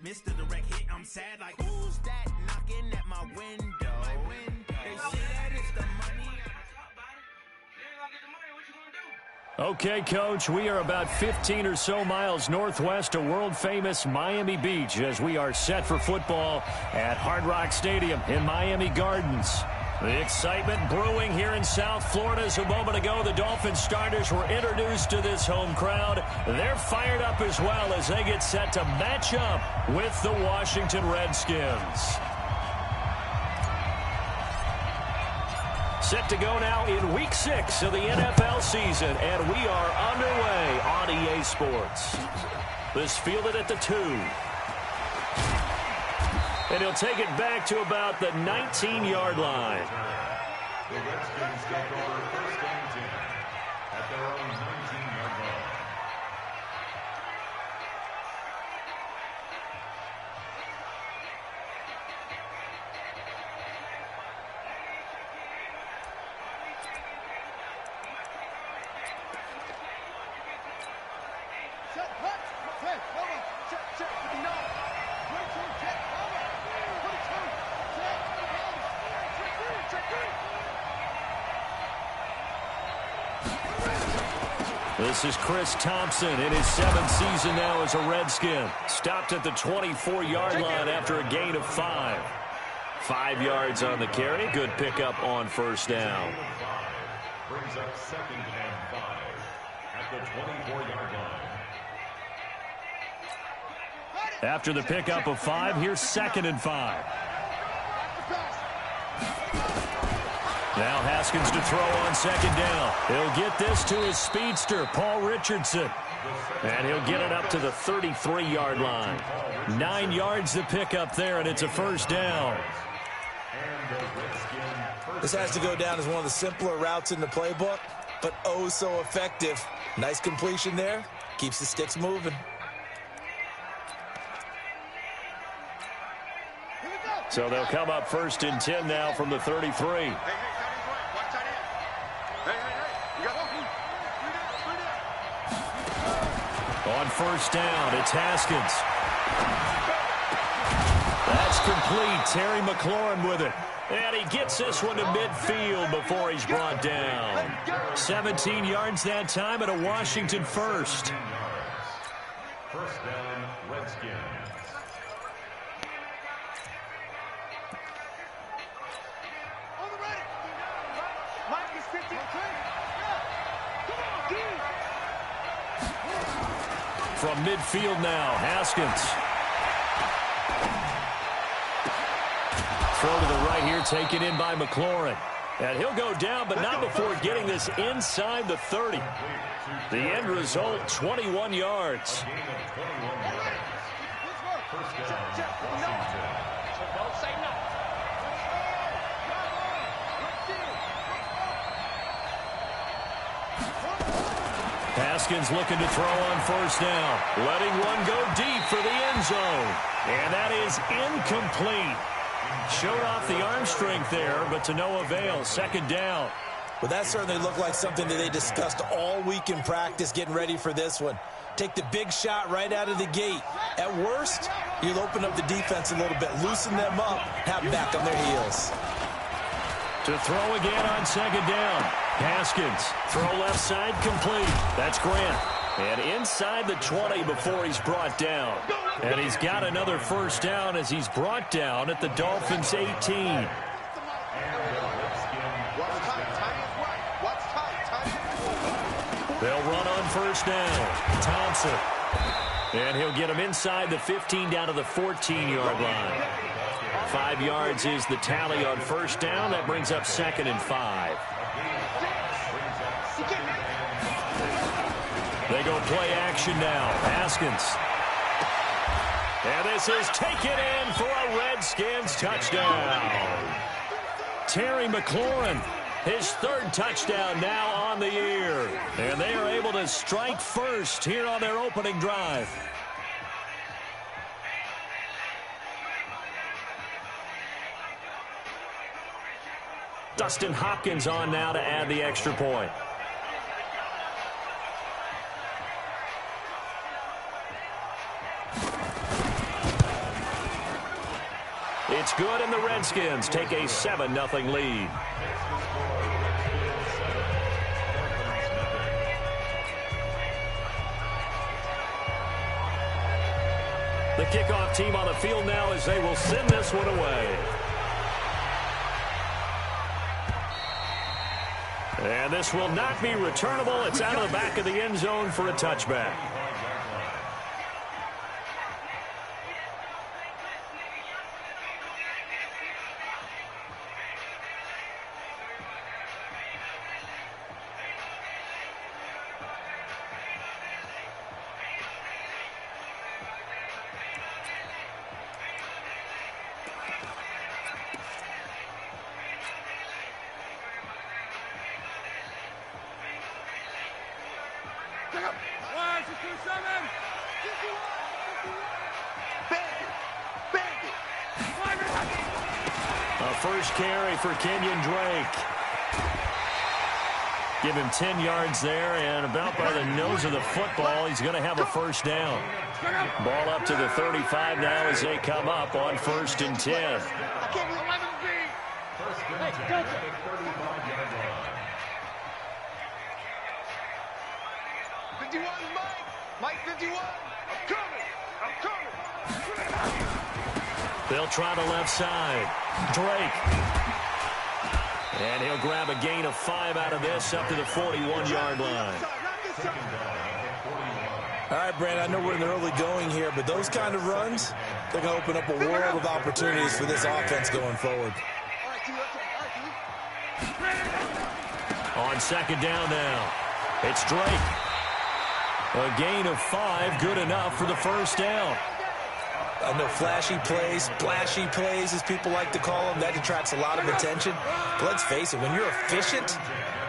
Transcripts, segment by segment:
missed the direct hit. I'm sad like, who's that knocking at my window? They say that it's the money. Okay, Coach, we are about 15 or so miles northwest of world-famous Miami Beach as we are set for football at Hard Rock Stadium in Miami Gardens. The excitement brewing here in South Florida as a moment ago. The Dolphins starters were introduced to this home crowd. They're fired up as well as they get set to match up with the Washington Redskins. Set to go now in Week 6 of the NFL season, and we are underway on EA Sports. This fielded at the 2. And he'll take it back to about the 19-yard line. The Redskins take over first and 10 at their own 19-yard line. This is Chris Thompson in his 7th season now as a Redskin. Stopped at the 24-yard line after a gain of 5. 5 yards on the carry. Good pickup on first down. Brings up 2nd and 5 at the 24-yard line. After the pickup of 5, here's 2nd and 5. Now Haskins to throw on 2nd down. He'll get this to his speedster, Paul Richardson. And he'll get it up to the 33-yard line. 9 yards to pick up there, and it's a first down. This has to go down as one of the simpler routes in the playbook, but oh so effective. Nice completion there. Keeps the sticks moving. So they'll come up 1st and 10 now from the 33. On first down, it's Haskins. That's complete. Terry McLaurin with it. And he gets this one to midfield before he's brought down. 17 yards that time and a Washington first. First down, Redskins. From midfield now, Haskins. Throw to the right here, taken in by McLaurin. And he'll go down, but not before getting this inside the 30. The end result, 21 yards. Haskins looking to throw on first down. Letting one go deep for the end zone. And that is incomplete. Showed off the arm strength there, but to no avail. 2nd down. Well, that certainly looked like something that they discussed all week in practice, getting ready for this one. Take the big shot right out of the gate. At worst, you'll open up the defense a little bit, loosen them up, have them back on their heels. To throw again on 2nd down. Haskins, throw left side, complete. That's Grant. And inside the 20 before he's brought down. And he's got another first down as he's brought down at the Dolphins' 18. They'll run on first down. Thompson. And he'll get him inside the 15 down to the 14-yard line. 5 yards is the tally on first down. That brings up 2nd and 5. They go play action now. Haskins. And this is taken in for a Redskins touchdown. Terry McLaurin, his 3rd touchdown now on the year. And they are able to strike first here on their opening drive. Dustin Hopkins on now to add the extra point. It's good, and the Redskins take a 7-0 lead. The kickoff team on the field now as they will send this one away. And this will not be returnable. It's out of the back of the end zone for a touchback. A first carry for Kenyon Drake. Give him 10 yards there, and about by the nose of the football, he's going to have a first down. Ball up to the 35 now as they come up on 1st and 10. Mike 51, I'm coming. They'll try the left side. Drake. And he'll grab a gain of 5 out of this up to the 41-yard line. All right, Brandon, I know we're in the early going here, but those kind of runs, they're going to open up a world of opportunities for this offense going forward. On 2nd down now, it's Drake. A gain of 5, good enough for the first down. I know flashy plays, splashy plays, as people like to call them, that attracts a lot of attention. But let's face it, when you're efficient,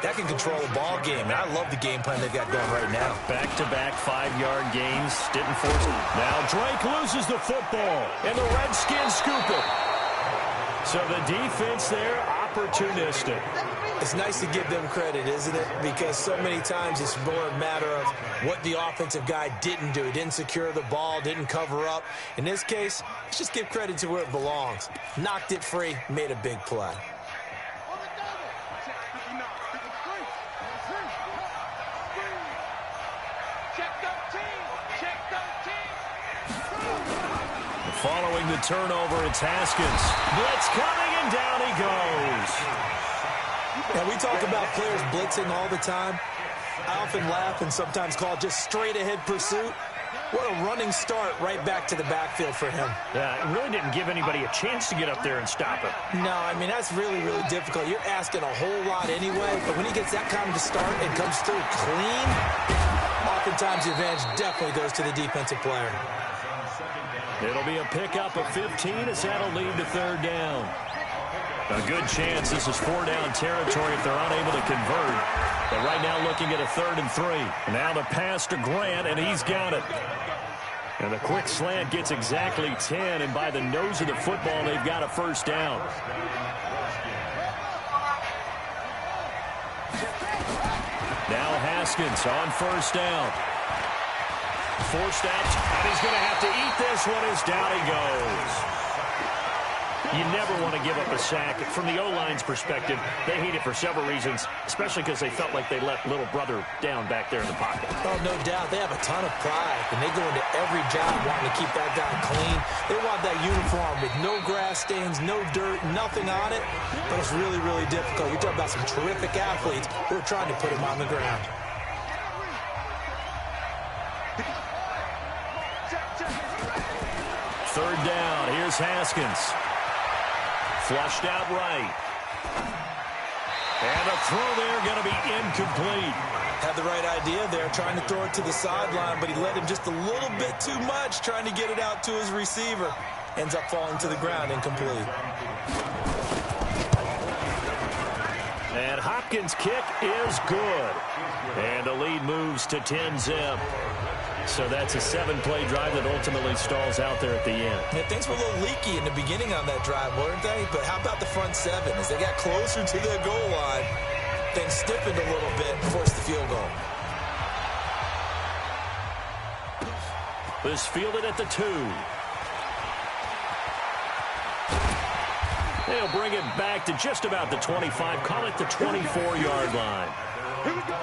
that can control a ball game. And I love the game plan they've got going right now. Back-to-back 5-yard gains. Didn't force it. Now Drake loses the football, and the Redskins scoop it. So the defense there, opportunistic. It's nice to give them credit, isn't it? Because so many times it's more a matter of what the offensive guy didn't do. He didn't secure the ball, didn't cover up. In this case, let's just give credit to where it belongs. Knocked it free, made a big play. Following the turnover, it's Haskins. Blitz coming, and down he goes. And we talk about players blitzing all the time. I often laugh and sometimes call it just straight-ahead pursuit. What a running start right back to the backfield for him. Yeah, it really didn't give anybody a chance to get up there and stop him. No, I mean, that's really, really difficult. You're asking a whole lot anyway, but when he gets that kind of a start and comes through clean, oftentimes the advantage definitely goes to the defensive player. It'll be a pickup of 15 as that'll lead to 3rd down. A good chance this is 4-down territory if they're unable to convert. But right now looking at a 3rd and 3. Now the pass to Grant, and he's got it. And the quick slant gets exactly 10, and by the nose of the football, they've got a first down. Now Haskins on 1st down. Forced out, and he's going to have to eat this one as down he goes. You never want to give up a sack. From the O-line's perspective, they hate it for several reasons, especially because they felt like they let little brother down back there in the pocket. Oh, no doubt. They have a ton of pride, and they go into every job wanting to keep that guy clean. They want that uniform with no grass stains, no dirt, nothing on it. But it's really, really difficult. You're talking about some terrific athletes who are trying to put him on the ground. Third down. Here's Haskins. Flushed out right. And a throw there going to be incomplete. Had the right idea there, trying to throw it to the sideline, but he let him just a little bit too much, trying to get it out to his receiver. Ends up falling to the ground, incomplete. And Hopkins' kick is good. And the lead moves to 10-zip. So that's a 7-play drive that ultimately stalls out there at the end. Yeah, things were a little leaky in the beginning on that drive, weren't they? But how about the front 7? As they got closer to the goal line, things stiffened a little bit and forced the field goal. This fielded at the 2. They'll bring it back to just about the 25. Call it the 24-yard line. Here we go.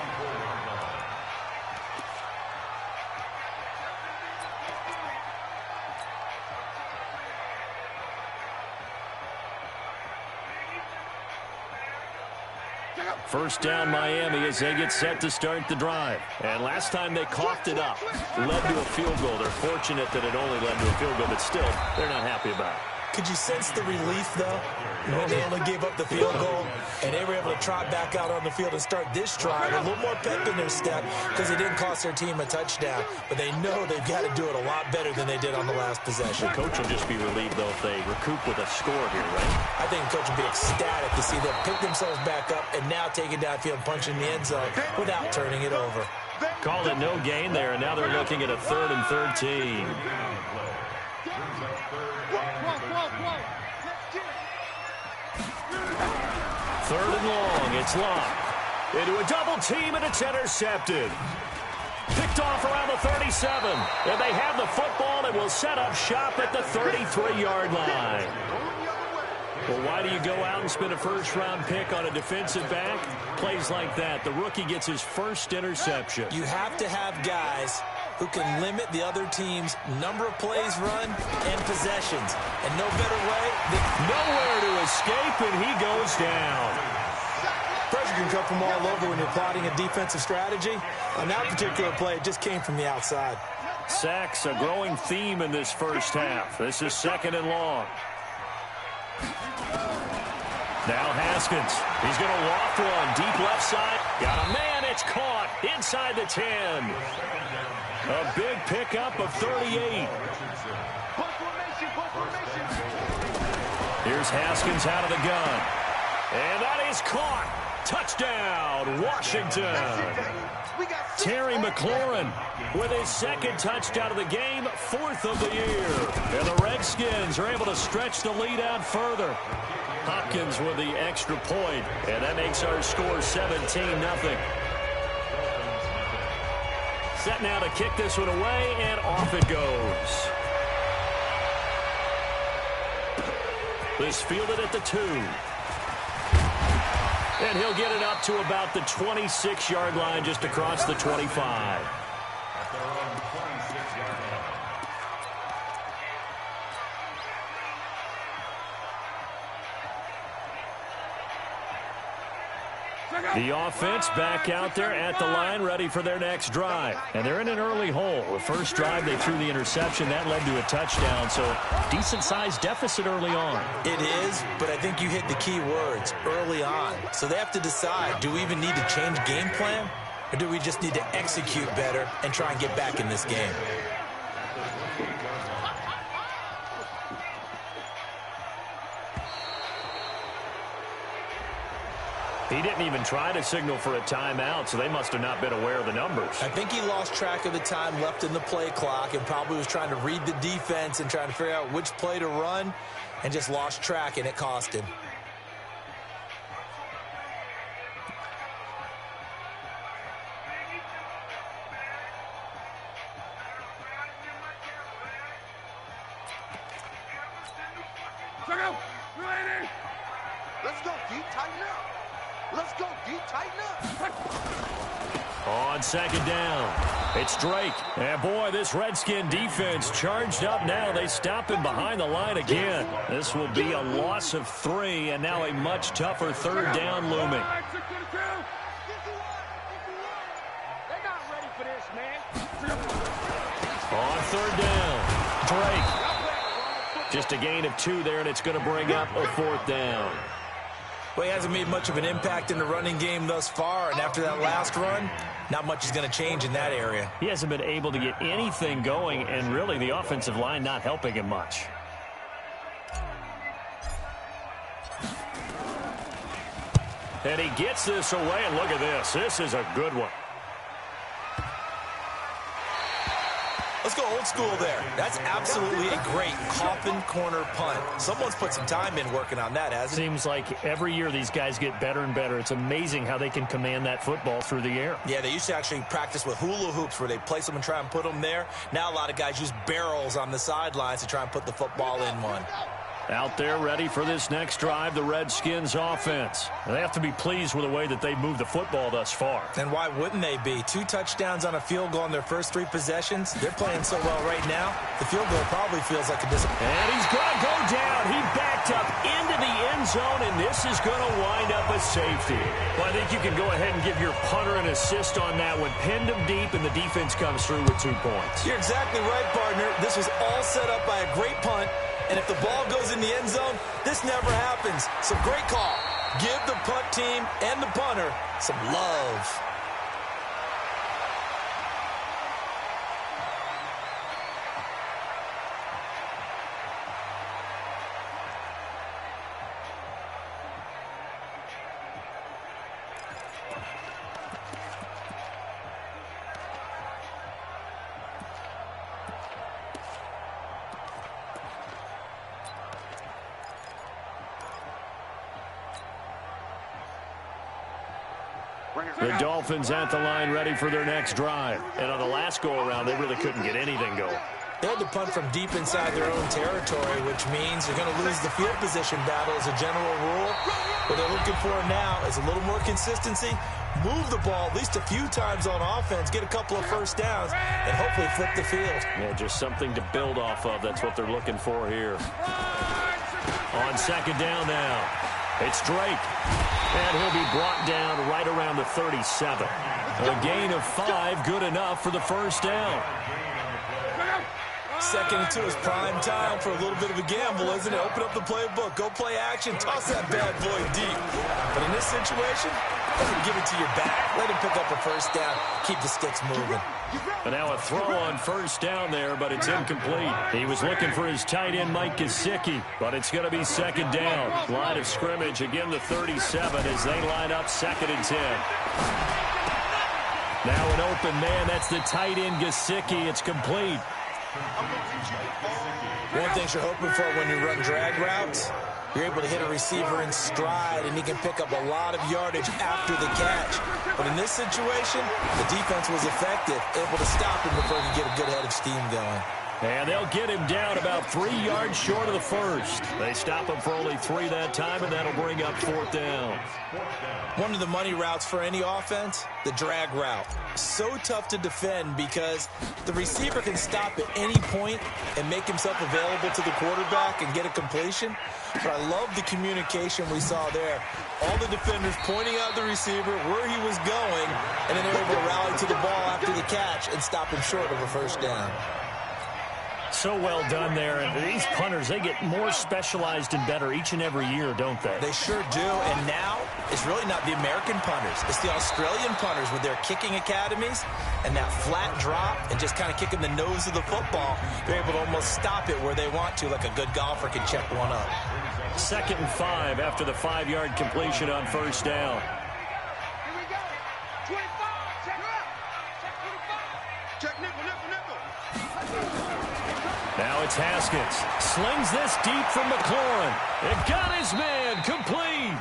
First down Miami as they get set to start the drive. And last time they coughed it up, led to a field goal. They're fortunate that it only led to a field goal, but still, they're not happy about it. Could you sense the relief, though, when they only gave up the field goal and they were able to trot back out on the field and start this drive a little more pep in their step because it didn't cost their team a touchdown, but they know they've got to do it a lot better than they did on the last possession. The coach will just be relieved, though, if they recoup with a score here, right? I think the coach will be ecstatic to see them pick themselves back up and now take it downfield and punch in the end zone without turning it over. Call it no gain there, and now they're looking at a 3rd and 13. Third and long, it's locked. Into a double team, and it's intercepted. Picked off around the 37. And they have the football and will set up shop at the 33-yard line. Well, why do you go out and spend a first-round pick on a defensive back? Plays like that. The rookie gets his first interception. You have to have guys who can limit the other team's number of plays run and possessions. And no better way than nowhere to escape, and he goes down. Pressure can come from all over when you're plotting a defensive strategy. On that particular play, it just came from the outside. Sacks, a growing theme in this first half. This is 2nd and long. Now Haskins. He's going to loft one. Deep left side. Got a man. It's caught inside the 10. A big pickup of 38. Here's Haskins out of the gun. And that is caught. Touchdown, Washington. Terry McLaurin with his 2nd touchdown of the game, 4th of the year. And the Redskins are able to stretch the lead out further. Hopkins with the extra point, and that makes our score 17-0. Set now to kick this one away, and off it goes. This fielded at the 2. And he'll get it up to about the 26-yard line, just across the 25. At their own 26-yard line. The offense back out there at the line, ready for their next drive. And they're in an early hole. The first drive, they threw the interception. That led to a touchdown, so decent-sized deficit early on. It is, but I think you hit the key words, early on. So they have to decide, do we even need to change game plan, or do we just need to execute better and try and get back in this game? He didn't even try to signal for a timeout, so they must have not been aware of the numbers. I think he lost track of the time left in the play clock and probably was trying to read the defense and trying to figure out which play to run and just lost track, and it cost him. Let's go, D. Tighten up. Let's go, D. Tighten up. On 2nd down, it's Drake. And boy, this Redskin defense charged up now. They stop him behind the line again. This will be a loss of 3, and now a much tougher 3rd down looming. They're not ready for this, man. On 3rd down, Drake. Just a gain of 2 there, and it's going to bring up a 4th down. Well, he hasn't made much of an impact in the running game thus far, and after that last run, not much is going to change in that area. He hasn't been able to get anything going, and really the offensive line not helping him much. And he gets this away, and look at this. This is a good one. Let's go old school there. That's absolutely a great coffin corner punt. Someone's put some time in working on that, hasn't he? Seems like every year these guys get better and better. It's amazing how they can command that football through the air. Yeah, they used to actually practice with hula hoops where they place them and try and put them there. Now a lot of guys use barrels on the sidelines to try and put the football in one. Out there ready for this next drive, the Redskins offense. They have to be pleased with the way that they've moved the football thus far. And why wouldn't they be? 2 touchdowns on a field goal in their first 3 possessions. They're playing so well right now, the field goal probably feels like a disappointment. And he's going to go down. He backed up into the end zone, and this is going to wind up a safety. Well, I think you can go ahead and give your punter an assist on that one. Pinned him deep, and the defense comes through with 2 points. You're exactly right, partner. This was all set up by a great punt. And if the ball goes in the end zone, this never happens. So great call. Give the punt team and the punter some love. The Dolphins at the line ready for their next drive. And on the last go-around, they really couldn't get anything going. They had to punt from deep inside their own territory, which means you're going to lose the field position battle as a general rule. What they're looking for now is a little more consistency, move the ball at least a few times on offense, get a couple of first downs, and hopefully flip the field. Yeah, just something to build off of. That's what they're looking for here. On second down now, it's Drake. And he'll be brought down right around the 37. A gain of 5, good enough for the first down. 2nd and 2 is prime time for a little bit of a gamble, isn't it? Open up the playbook, go play action, toss that bad boy deep. But in this situation, let him give it to your back. Let him pick up a first down. Keep the sticks moving. And now a throw on first down there, but it's incomplete. He was looking for his tight end, Mike Gesicki, but it's going to be second down. Line of scrimmage, again the 37 as they line up 2nd and 10. Now an open man, that's the tight end, Gesicki. It's complete. One thing you're hoping for when you run drag routes, you're able to hit a receiver in stride, and he can pick up a lot of yardage after the catch. But in this situation, the defense was effective, able to stop him before he could get a good head of steam going. And they'll get him down about 3 yards short of the first. They stop him for only 3 that time, and that'll bring up 4th down. One of the money routes for any offense, the drag route. So tough to defend because the receiver can stop at any point and make himself available to the quarterback and get a completion. But I love the communication we saw there. All the defenders pointing out the receiver, where he was going, and then they were able to rally to the ball after the catch and stop him short of a first down. So well done there. And these punters, they get more specialized and better each and every year, don't they? They sure do. And now it's really not the American punters. It's the Australian punters with their kicking academies and that flat drop and just kind of kicking the nose of the football. They're able to almost stop it where they want to, like a good golfer can check one up. 2nd and 5 after the 5-yard completion on first down. Here we go. 25. Check her out. Check 25. Check nickel. Now it's Haskins. Slings this deep from McLaurin. It got his man. Complete.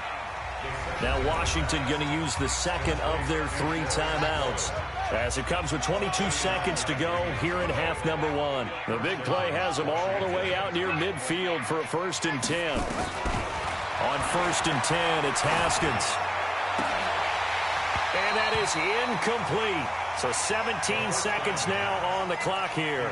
Now Washington going to use the 2nd of their 3 timeouts as it comes with 22 seconds to go here in half number 1. The big play has them all the way out near midfield for a 1st and 10. On 1st and 10, it's Haskins. And that is incomplete. So 17 seconds now on the clock here.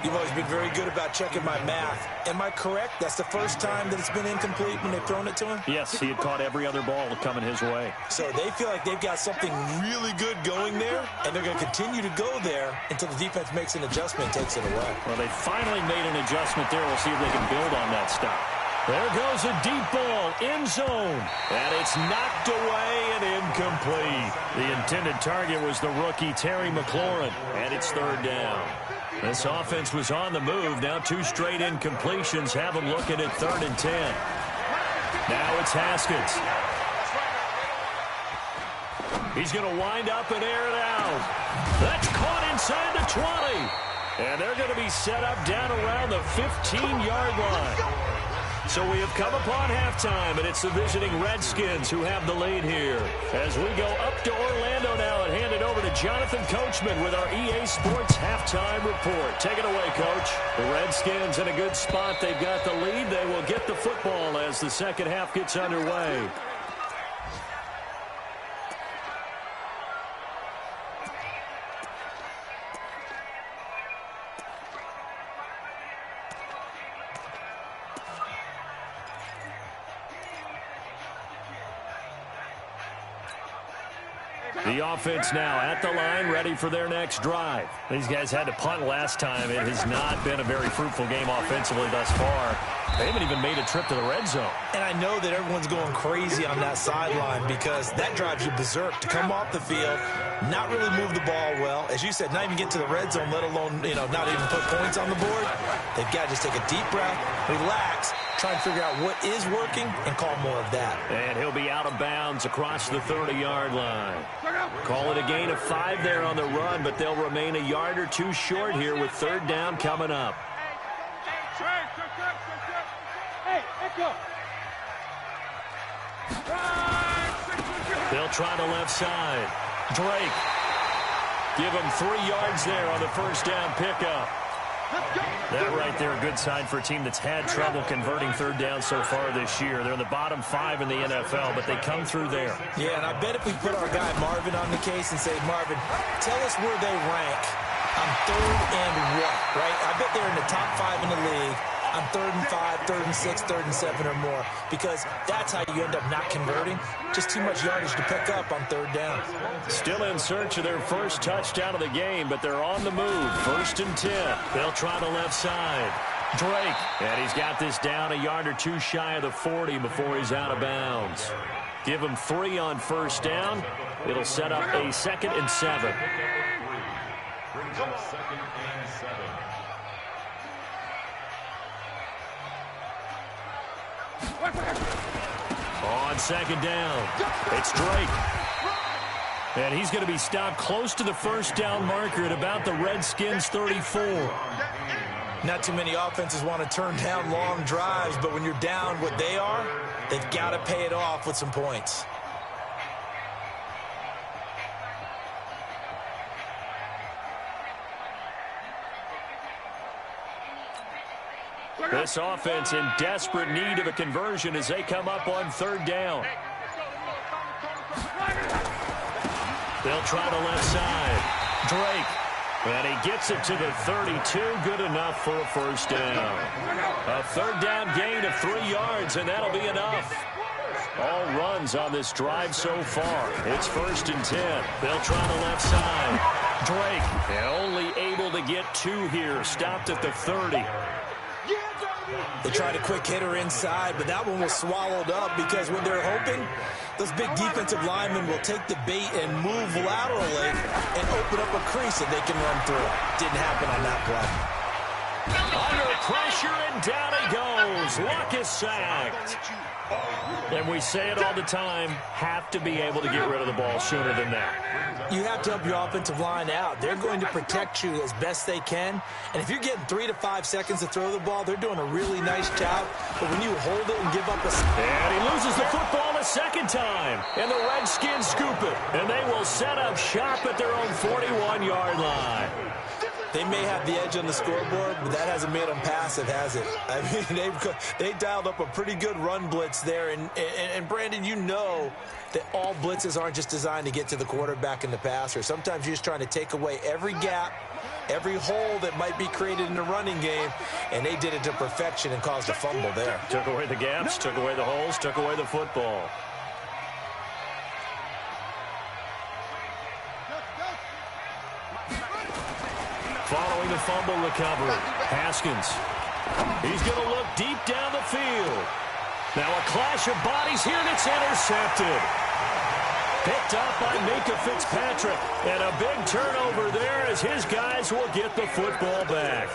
You've always been very good about checking my math. Am I correct? That's the first time that it's been incomplete when they've thrown it to him? Yes, he had caught every other ball coming his way. So they feel like they've got something really good going there, and they're going to continue to go there until the defense makes an adjustment and takes it away. Well, they finally made an adjustment there. We'll see if they can build on that stop. There goes a deep ball, end zone, and it's knocked away and incomplete. The intended target was the rookie Terry McLaurin, and it's 3rd down. This offense was on the move. Now 2 straight incompletions have them looking at 3rd and 10. Now it's Haskins. He's going to wind up and air it out. That's caught inside the 20. And they're going to be set up down around the 15-yard line. So we have come upon halftime, and it's the visiting Redskins who have the lead here. As we go up to Orlando now and hand it over to Jonathan Coachman with our EA Sports Halftime Report. Take it away, Coach. The Redskins in a good spot. They've got the lead. They will get the football as the second half gets underway. The offense now at the line, ready for their next drive. These guys had to punt last time. It has not been a very fruitful game offensively thus far. They haven't even made a trip to the red zone. And I know that everyone's going crazy on that sideline because that drives you berserk to come off the field, not really move the ball well. As you said, not even get to the red zone, let alone, not even put points on the board. They've got to just take a deep breath, relax, try and figure out what is working and call more of that. And he'll be out of bounds across the 30-yard line. Call it a gain of 5 there on the run, but they'll remain a yard or two short here with third down coming up. They'll try the left side. Drake. Give him 3 yards there on the first down pickup. That right there, a good sign for a team that's had trouble converting third down so far this year. They're in the bottom 5 in the NFL, but they come through there. Yeah, and I bet if we put our guy Marvin on the case and say, Marvin, tell us where they rank on third and what, right? I bet they're in the top 5 in the league on 3rd and 5, 3rd and 6, 3rd and 7 or more, because that's how you end up not converting. Just too much yardage to pick up on third down. Still in search of their first touchdown of the game, but they're on the move. 1st and 10. They'll try the left side. Drake, and he's got this down a yard or two shy of the 40 before he's out of bounds. Give him 3 on first down. It'll set up a 2nd and 7. Brings up 2nd and 7. On 2nd down, it's Drake. And he's going to be stopped close to the first down marker at about the Redskins' 34. Not too many offenses want to turn down long drives, but when you're down what they are, they've got to pay it off with some points. This offense in desperate need of a conversion as they come up on third down. They'll try the left side. Drake. And he gets it to the 32. Good enough for a first down. A third down gain of 3 yards, and that'll be enough. All runs on this drive so far. It's 1st and 10. They'll try the left side. Drake. And only able to get 2 here. Stopped at the 30. They tried a quick hitter inside, but that one was swallowed up because when they're hoping, those big defensive linemen will take the bait and move laterally and open up a crease that they can run through. Didn't happen on that play. Under pressure, and down he goes. Luck is sacked. And we say it all the time, have to be able to get rid of the ball sooner than that. You have to help your offensive line out. They're going to protect you as best they can. And if you're getting 3 to 5 seconds to throw the ball, they're doing a really nice job. But when you hold it and give up a... And he loses the football a second time. And the Redskins scoop it. And they will set up shop at their own 41-yard line. They may have the edge on the scoreboard, but that hasn't made them passive, has it? I mean, they dialed up a pretty good run blitz there. And Brandon, you know that all blitzes aren't just designed to get to the quarterback and the passer. Sometimes you're just trying to take away every gap, every hole that might be created in the running game, and they did it to perfection and caused a fumble there. Took away the gaps, took away the holes, took away the football. Following the fumble recovery, Haskins. He's going to look deep down the field. Now a clash of bodies here, and it's intercepted. Picked up by Minka Fitzpatrick. And a big turnover there as his guys will get the football back.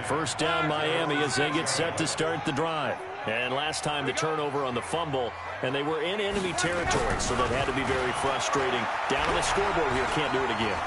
First down Miami as they get set to start the drive. And last time the turnover on the fumble, and they were in enemy territory, so that had to be very frustrating. Down on the scoreboard here, can't do it again.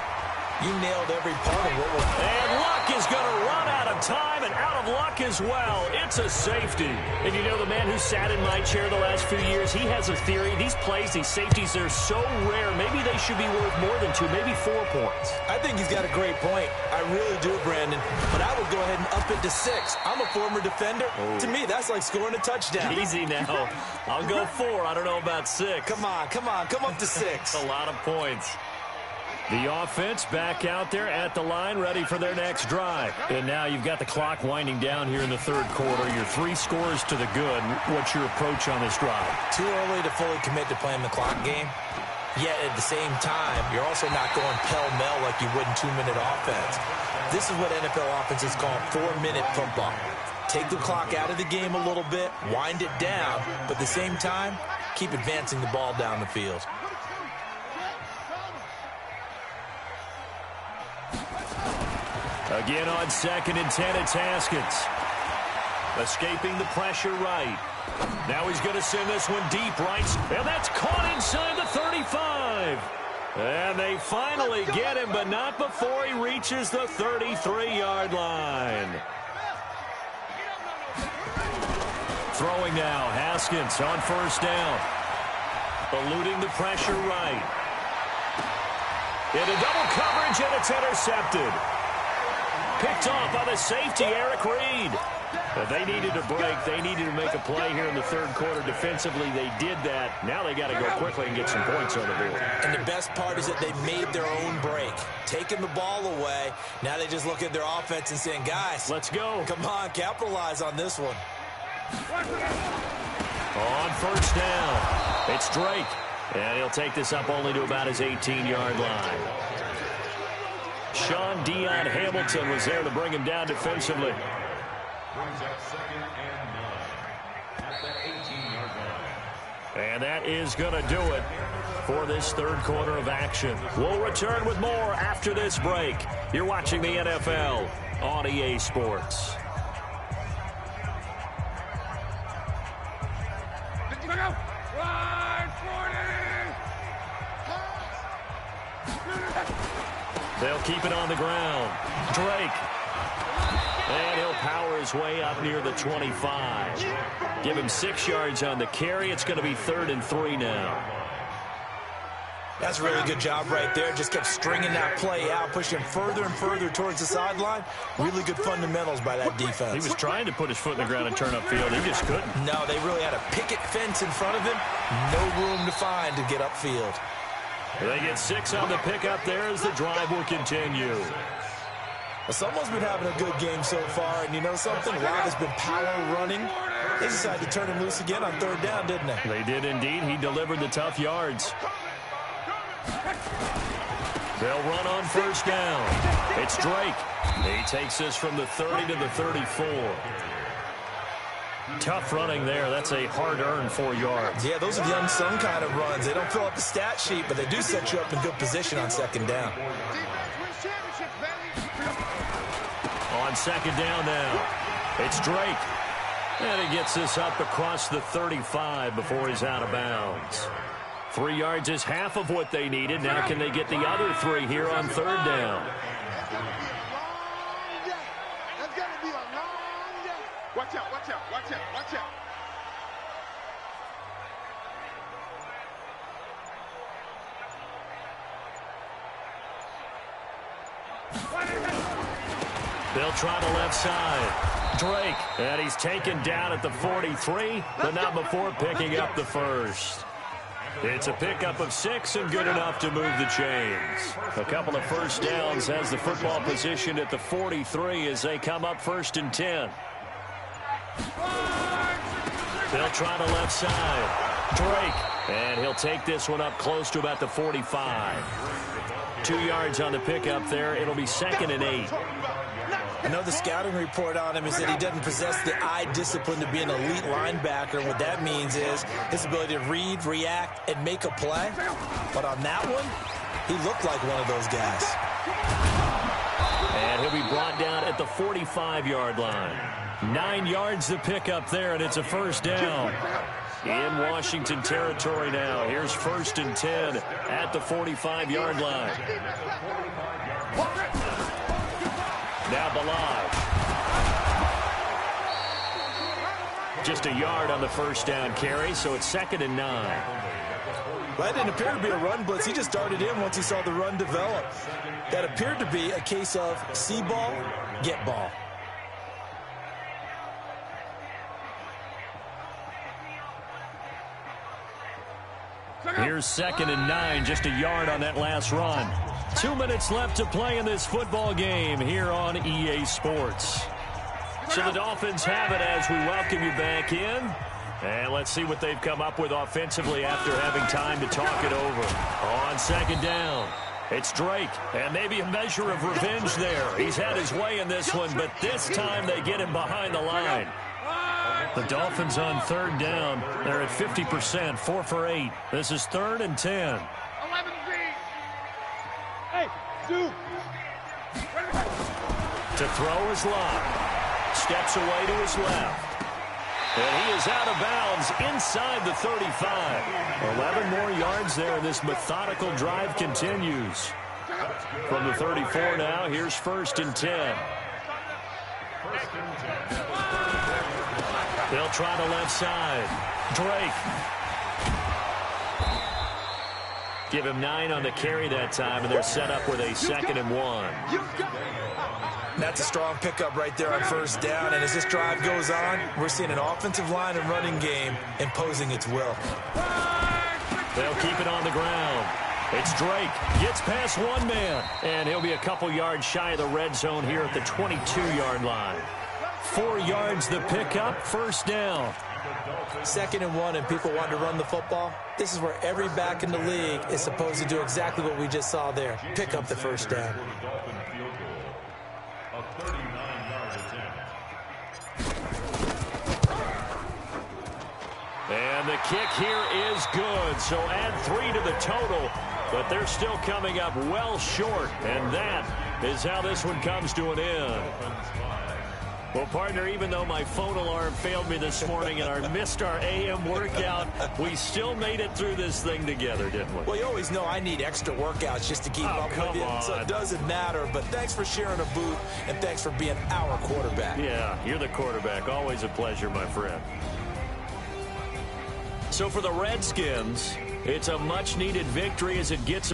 You nailed every part of what was... And Luck is going to run out of time and out of luck as well. It's a safety. And you know, the man who sat in my chair the last few years, he has a theory. These plays, these safeties, they're so rare. Maybe they should be worth more than 2, maybe 4 points. I think he's got a great point. I really do, Brandon. But I would go ahead and up it to 6. I'm a former defender. Oh. To me, that's like scoring a touchdown. Easy now. I'll go 4. I don't know about 6. Come on. Come up to 6. A lot of points. The offense back out there at the line, ready for their next drive. And now you've got the clock winding down here in the third quarter. Your 3 scores to the good. What's your approach on this drive? Too early to fully commit to playing the clock game. Yet at the same time, you're also not going pell-mell like you would in 2-minute offense. This is what NFL offenses call 4-minute football. Take the clock out of the game a little bit, wind it down, but at the same time, keep advancing the ball down the field. Again on 2nd and 10, it's Haskins. Escaping the pressure right. Now he's going to send this one deep right. And that's caught inside the 35. And they finally get him, but not before he reaches the 33-yard line. Throwing now, Haskins on 1st down. Eluding the pressure right. Into double coverage, and it's intercepted. Picked off by the safety, Eric Reed. But they needed a break. They needed to make a play here in the third quarter. Defensively, they did that. Now they got to go quickly and get some points on the board. And the best part is that they made their own break. Taking the ball away. Now they just look at their offense and saying, guys, let's go. Come on, capitalize on this one. On 1st down, it's Drake. And he'll take this up only to about his 18-yard line. Sean Dion Hamilton was there to bring him down defensively. Brings up 2nd and 9 at the 18-yard line. And that is going to do it for this third quarter of action. We'll return with more after this break. You're watching the NFL on EA Sports. They'll keep it on the ground. Drake. And he'll power his way up near the 25. Give him 6 yards on the carry. It's going to be 3rd and 3 now. That's a really good job right there. Just kept stringing that play out, pushing him further and further towards the sideline. Really good fundamentals by that defense. He was trying to put his foot in the ground and turn upfield. He just couldn't. No, they really had a picket fence in front of him. No room to find to get upfield. They get 6 on the pickup there as the drive will continue. Well, someone's been having a good game so far, and you know something? A lot has been power running. They decided to turn him loose again on 3rd down, didn't they? They did indeed. He delivered the tough yards. They'll run on 1st down. It's Drake. He takes this from the 30 to the 34. Tough running there. That's a hard-earned 4 yards. Yeah, those are the unsung kind of runs. They don't fill up the stat sheet, but they do set you up in good position on 2nd down. On 2nd down now, it's Drake. And he gets this up across the 35 before he's out of bounds. 3 yards is half of what they needed. Now can they get the other 3 here on 3rd down? Watch out, watch out, watch out, watch out. They'll try the left side. Drake, and he's taken down at the 43, but not before picking up the 1st. It's a pickup of 6 and good enough to move the chains. A couple of 1st downs has the football positioned at the 43 as they come up 1st and 10. They'll try the left side. Drake, and he'll take this one up close to about the 45. 2 yards on the pickup there. It'll be 2nd and 8. I know the scouting report on him is that he doesn't possess the eye discipline to be an elite linebacker. What that means is his ability to read, react, and make a play. But on that one, he looked like one of those guys. And he'll be brought down at the 45-yard line. 9 yards to pick up there, and it's a 1st down. In Washington territory now. Here's 1st and 10 at the 45-yard line. Now Balaj. Just a yard on the first down carry, so it's 2nd and 9. Well, that didn't appear to be a run blitz. He just darted in once he saw the run develop. That appeared to be a case of see ball, get ball. Here's 2nd and 9, just a yard on that last run. 2 minutes left to play in this football game here on EA Sports. So the Dolphins have it as we welcome you back in. And let's see what they've come up with offensively after having time to talk it over. On 2nd down, it's Drake. And maybe a measure of revenge there. He's had his way in this one, but this time they get him behind the line. The Dolphins on 3rd down. They're at 50%, 4 for 8. This is 3rd and 10. 11 Hey, Duke. To throw is Locke. Steps away to his left. And he is out of bounds inside the 35. 11 more yards there, and this methodical drive continues. From the 34 now, here's 1st and 10. They'll try the left side. Drake. Give him 9 on the carry that time, and they're set up with a 2nd and 1. That's a strong pickup right there on 1st down. And as this drive goes on, we're seeing an offensive line and running game imposing its will. They'll keep it on the ground. It's Drake. Gets past one man. And he'll be a couple yards shy of the red zone here at the 22-yard line. 4 yards the pickup. 1st down. 2nd and 1, and people want to run the football. This is where every back in the league is supposed to do exactly what we just saw there. Pick up the 1st down. And the kick here is good, so add 3 to the total, but they're still coming up well short, and that is how this one comes to an end. Well, partner, even though my phone alarm failed me this morning and I missed our AM workout, we still made it through this thing together, didn't we? Well, you always know I need extra workouts just to keep up with you, so it doesn't matter. But thanks for sharing a boot, and thanks for being our quarterback. Yeah, you're the quarterback. Always a pleasure, my friend. So for the Redskins, it's a much-needed victory as it gets...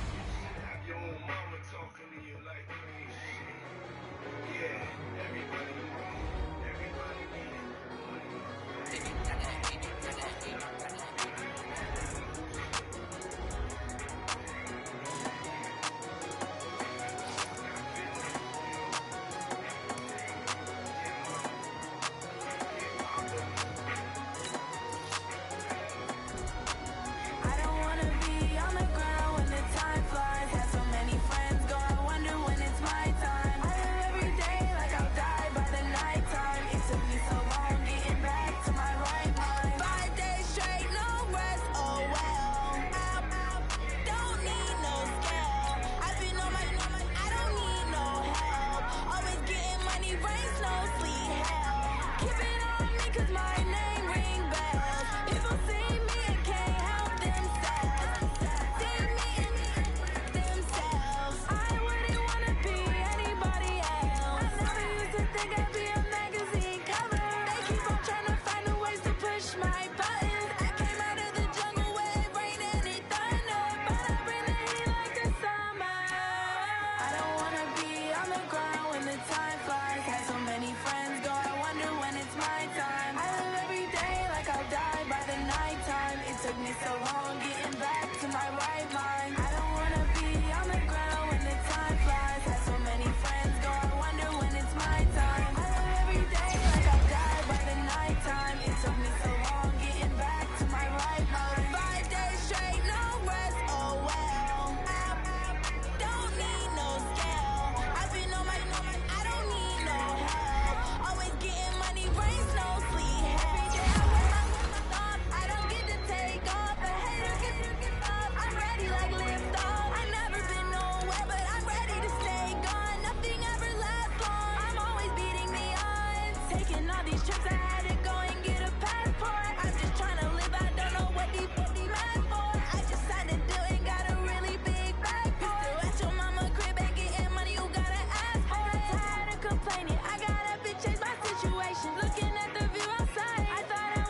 I got up and changed my situation. Looking at the view outside, I thought I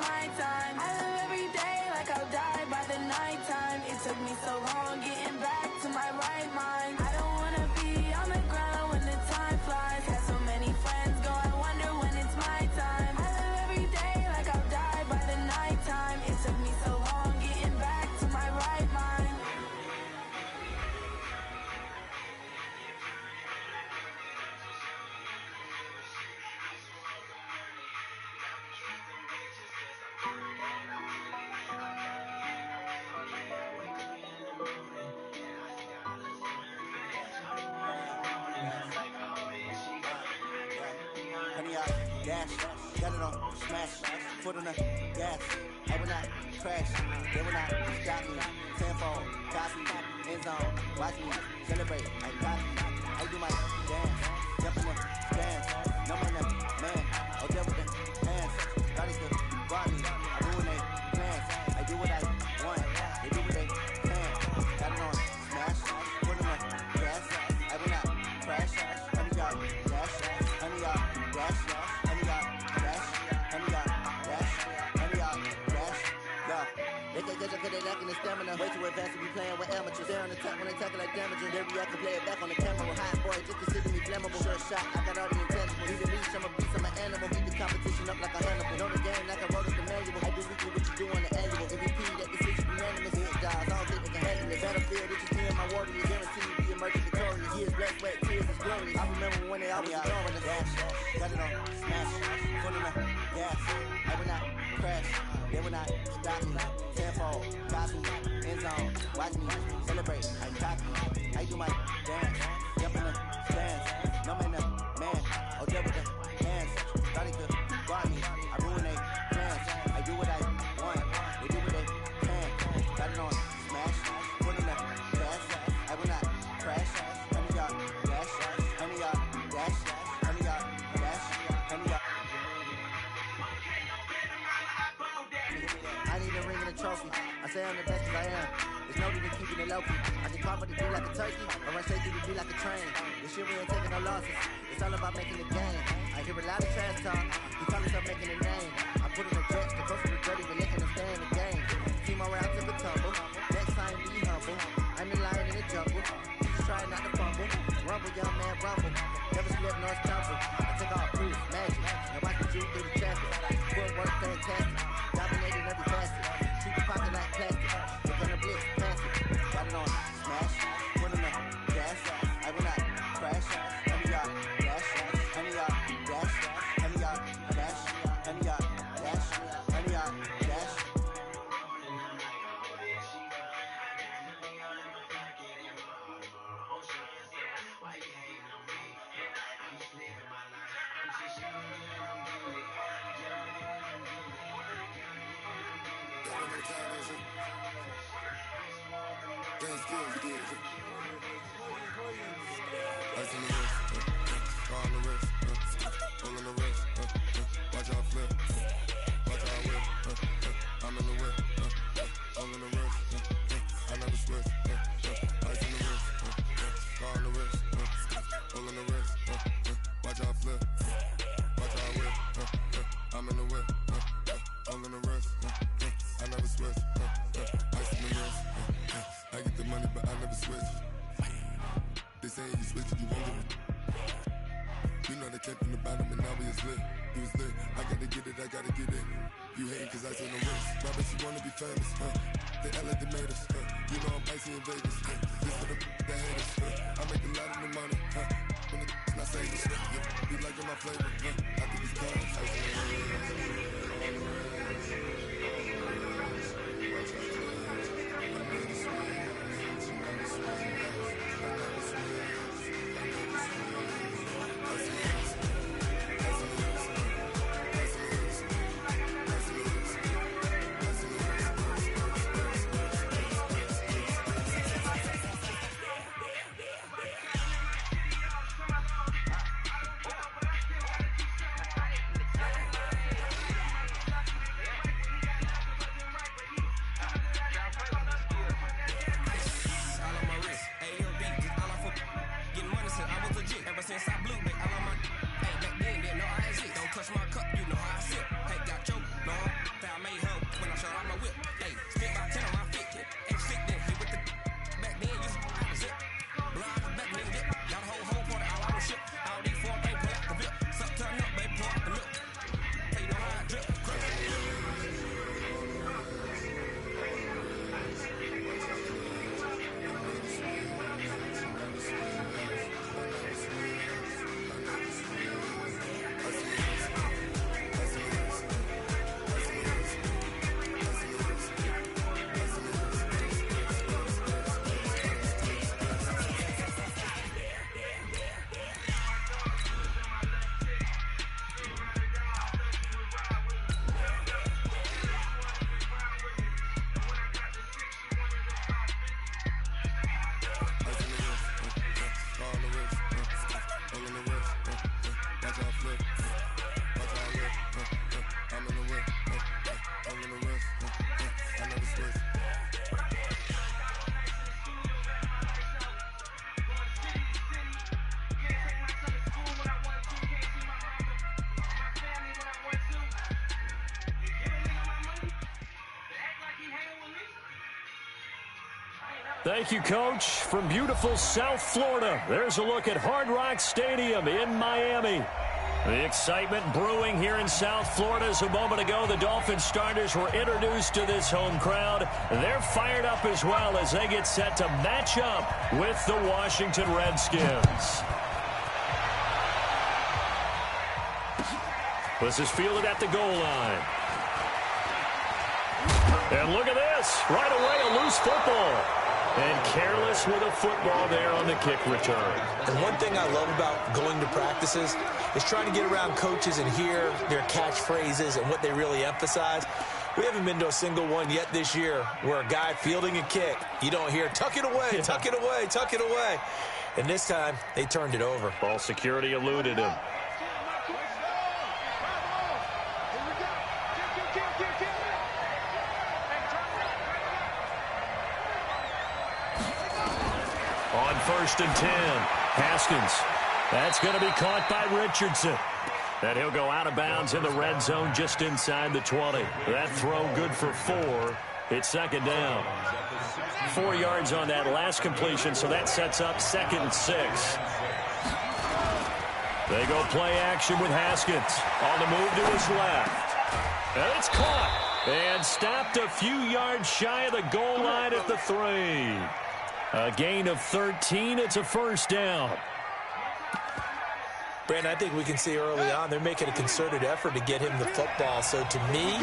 my time. I live every day like I'll die by the nighttime. It took me so long getting back to my right mind. I don't wanna be on the ground when the time flies. Got so many friends go, I wonder when it's my time. I live every day like I'll die by the nighttime. It took me so long getting back to my right mind. Honey, I dash, got it on smash, foot on the gas. I will not crash, they will not stop me. Tenfold, copy, end zone, watch me celebrate. I got me, I do my dance, jump in the stands. No man, man, oh there with the hands. God is the guard me, I ruin they plans. I do what I want, they do what they can. Got it on smash, foot on the gas. I will not crash, honey, y'all dash, honey, y'all dash, honey, y'all dash, honey, y'all dash, honey, y'all dash. Yo, they can't catch up 'cause they lacking the stamina. Way too advanced to be playing with amateurs. They're on the top when they tackle like damaging. They react to play it back on the camera. Hot boy, just consider me flammable. Sure shot, I got all the intangibles. Need a leash, I'm a beast, I'm an animal. Beat the competition up like a Hannibal. Know the game like I wrote up the manual. I do weekly what you do on the annual. MVP, that decision unanimous. Hit dials, I don't think they can handle it. Battlefield, it's just me and my warriors. Guarantee you be emerging victorious. Years, blood, sweat, tears, is glorious. I remember when they always going the dash. Got it on smash, foot on the gas. I will not crash, they will not stop me. Tenfold, copy, end zone, watch me celebrate. I copy, I do my dance, jump in the stands. No man, man, oh there with the hands. Starting to guard me, I ruin they plans. I do what I want, they do what they can. Got it on smash, foot in the gas. I will not crash, honey y'all dash, honey y'all dash, honey y'all dash, honey y'all. I need a ring and a trophy. I say I'm the best 'cause I am. There's no need in keeping it low key. I can carve up the beat like a turkey, or run straight through the beat like a train. This shit we ain't taking no losses. It's all about making the game. I hear a lot of trash talk. He call himself making a name. I put in the jets, the coach was ready, but letting them stay in the game. Team around took a tumble. Next time be humble. I'm the lion in the jungle. Just trying not to fumble. Rumble, young man, rumble. Never slip nor stumble. I take all proof, magic. Now watch me juke through the traffic. Footwork fantastic. Dominating every facet. Treat the pocket like plastic. Look on the blitz, pass it. Got it on smash. Put in the gas. I will not crash. Honey, y'all dash. Honey, y'all dash. Honey, y'all dash. Honey, y'all dash. Honey, y'all dash. Ice in the wrist, car on the wrist, roll on the wrist, watch out flip, watch out whip, I'm in the whip, roll on the wrist, I never switch, ice in the wrist, car on the wrist, roll on the wrist, watch out flip, watch out whip, I'm in the whip, roll on the wrist, I never switch, ice in the wrist, I get the money but I never switch. They saying you switch it, you won't get it. You know they came from the bottom and now we is lit. You was lit, I gotta get it, I gotta get it. You hating cause I said no wrist. Why bet you wanna be famous, They act like they made us, You know I'm icy in Vegas, This for the haters, I make a lot of the money, When the not say this, You liking my flavor, I think it's time. Thank you, Coach. From beautiful South Florida, there's a look at Hard Rock Stadium in Miami. The excitement brewing here in South Florida as a moment ago the Dolphins starters were introduced to this home crowd. They're fired up as well as they get set to match up with the Washington Redskins. This is fielded at the goal line. And look at this. Right away, a loose football. And careless with a football there on the kick return. And one thing I love about going to practices is trying to get around coaches and hear their catchphrases and what they really emphasize. We haven't been to a single one yet this year where a guy fielding a kick, you don't hear, tuck it away, tuck it away, tuck it away. And this time, they turned it over. Ball security eluded him. On 1st and 10, Haskins. That's going to be caught by Richardson. And he'll go out of bounds in the red zone just inside the 20. That throw good for 4. It's second down. 4 yards on that last completion, so that sets up 2nd and 6. They go play action with Haskins. On the move to his left. And it's caught. And stopped a few yards shy of the goal line at the 3. A gain of 13. It's a first down. Brandon, I think we can see early on they're making a concerted effort to get him the football. So to me,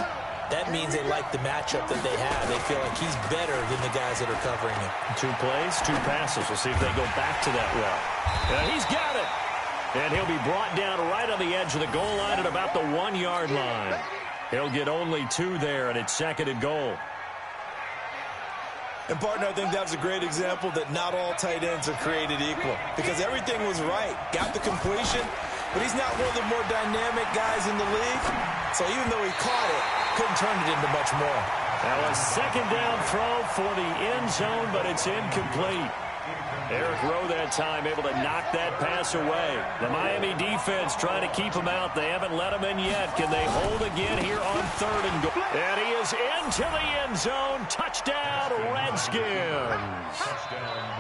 that means they like the matchup that they have. They feel like he's better than the guys that are covering him. 2 plays, 2 passes. We'll see if they go back to that route. And he's got it. And he'll be brought down right on the edge of the goal line at about the 1-yard line. He'll get only 2 there, and it's 2nd and goal. And, partner, I think that was a great example that not all tight ends are created equal because everything was right. Got the completion, but he's not one of the more dynamic guys in the league. So even though he caught it, couldn't turn it into much more. Now a 2nd down throw for the end zone, but it's incomplete. Eric Rowe that time able to knock that pass away. The Miami defense trying to keep him out. They haven't let him in yet. Can they hold again here on 3rd and goal? And he is into the end zone. Touchdown, Redskins.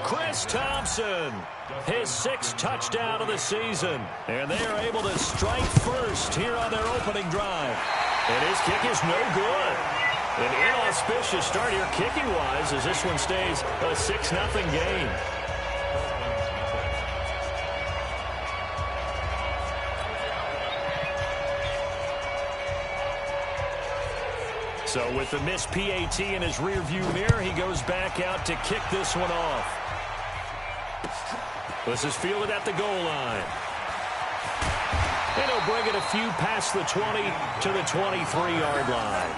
Chris Thompson, his 6th touchdown of the season. And they are able to strike first here on their opening drive. And his kick is no good. An inauspicious start here kicking-wise as this one stays a 6-0 game. So with the missed PAT in his rearview mirror, he goes back out to kick this one off. This is fielded at the goal line. And he'll bring it a few past the 20 to the 23-yard line.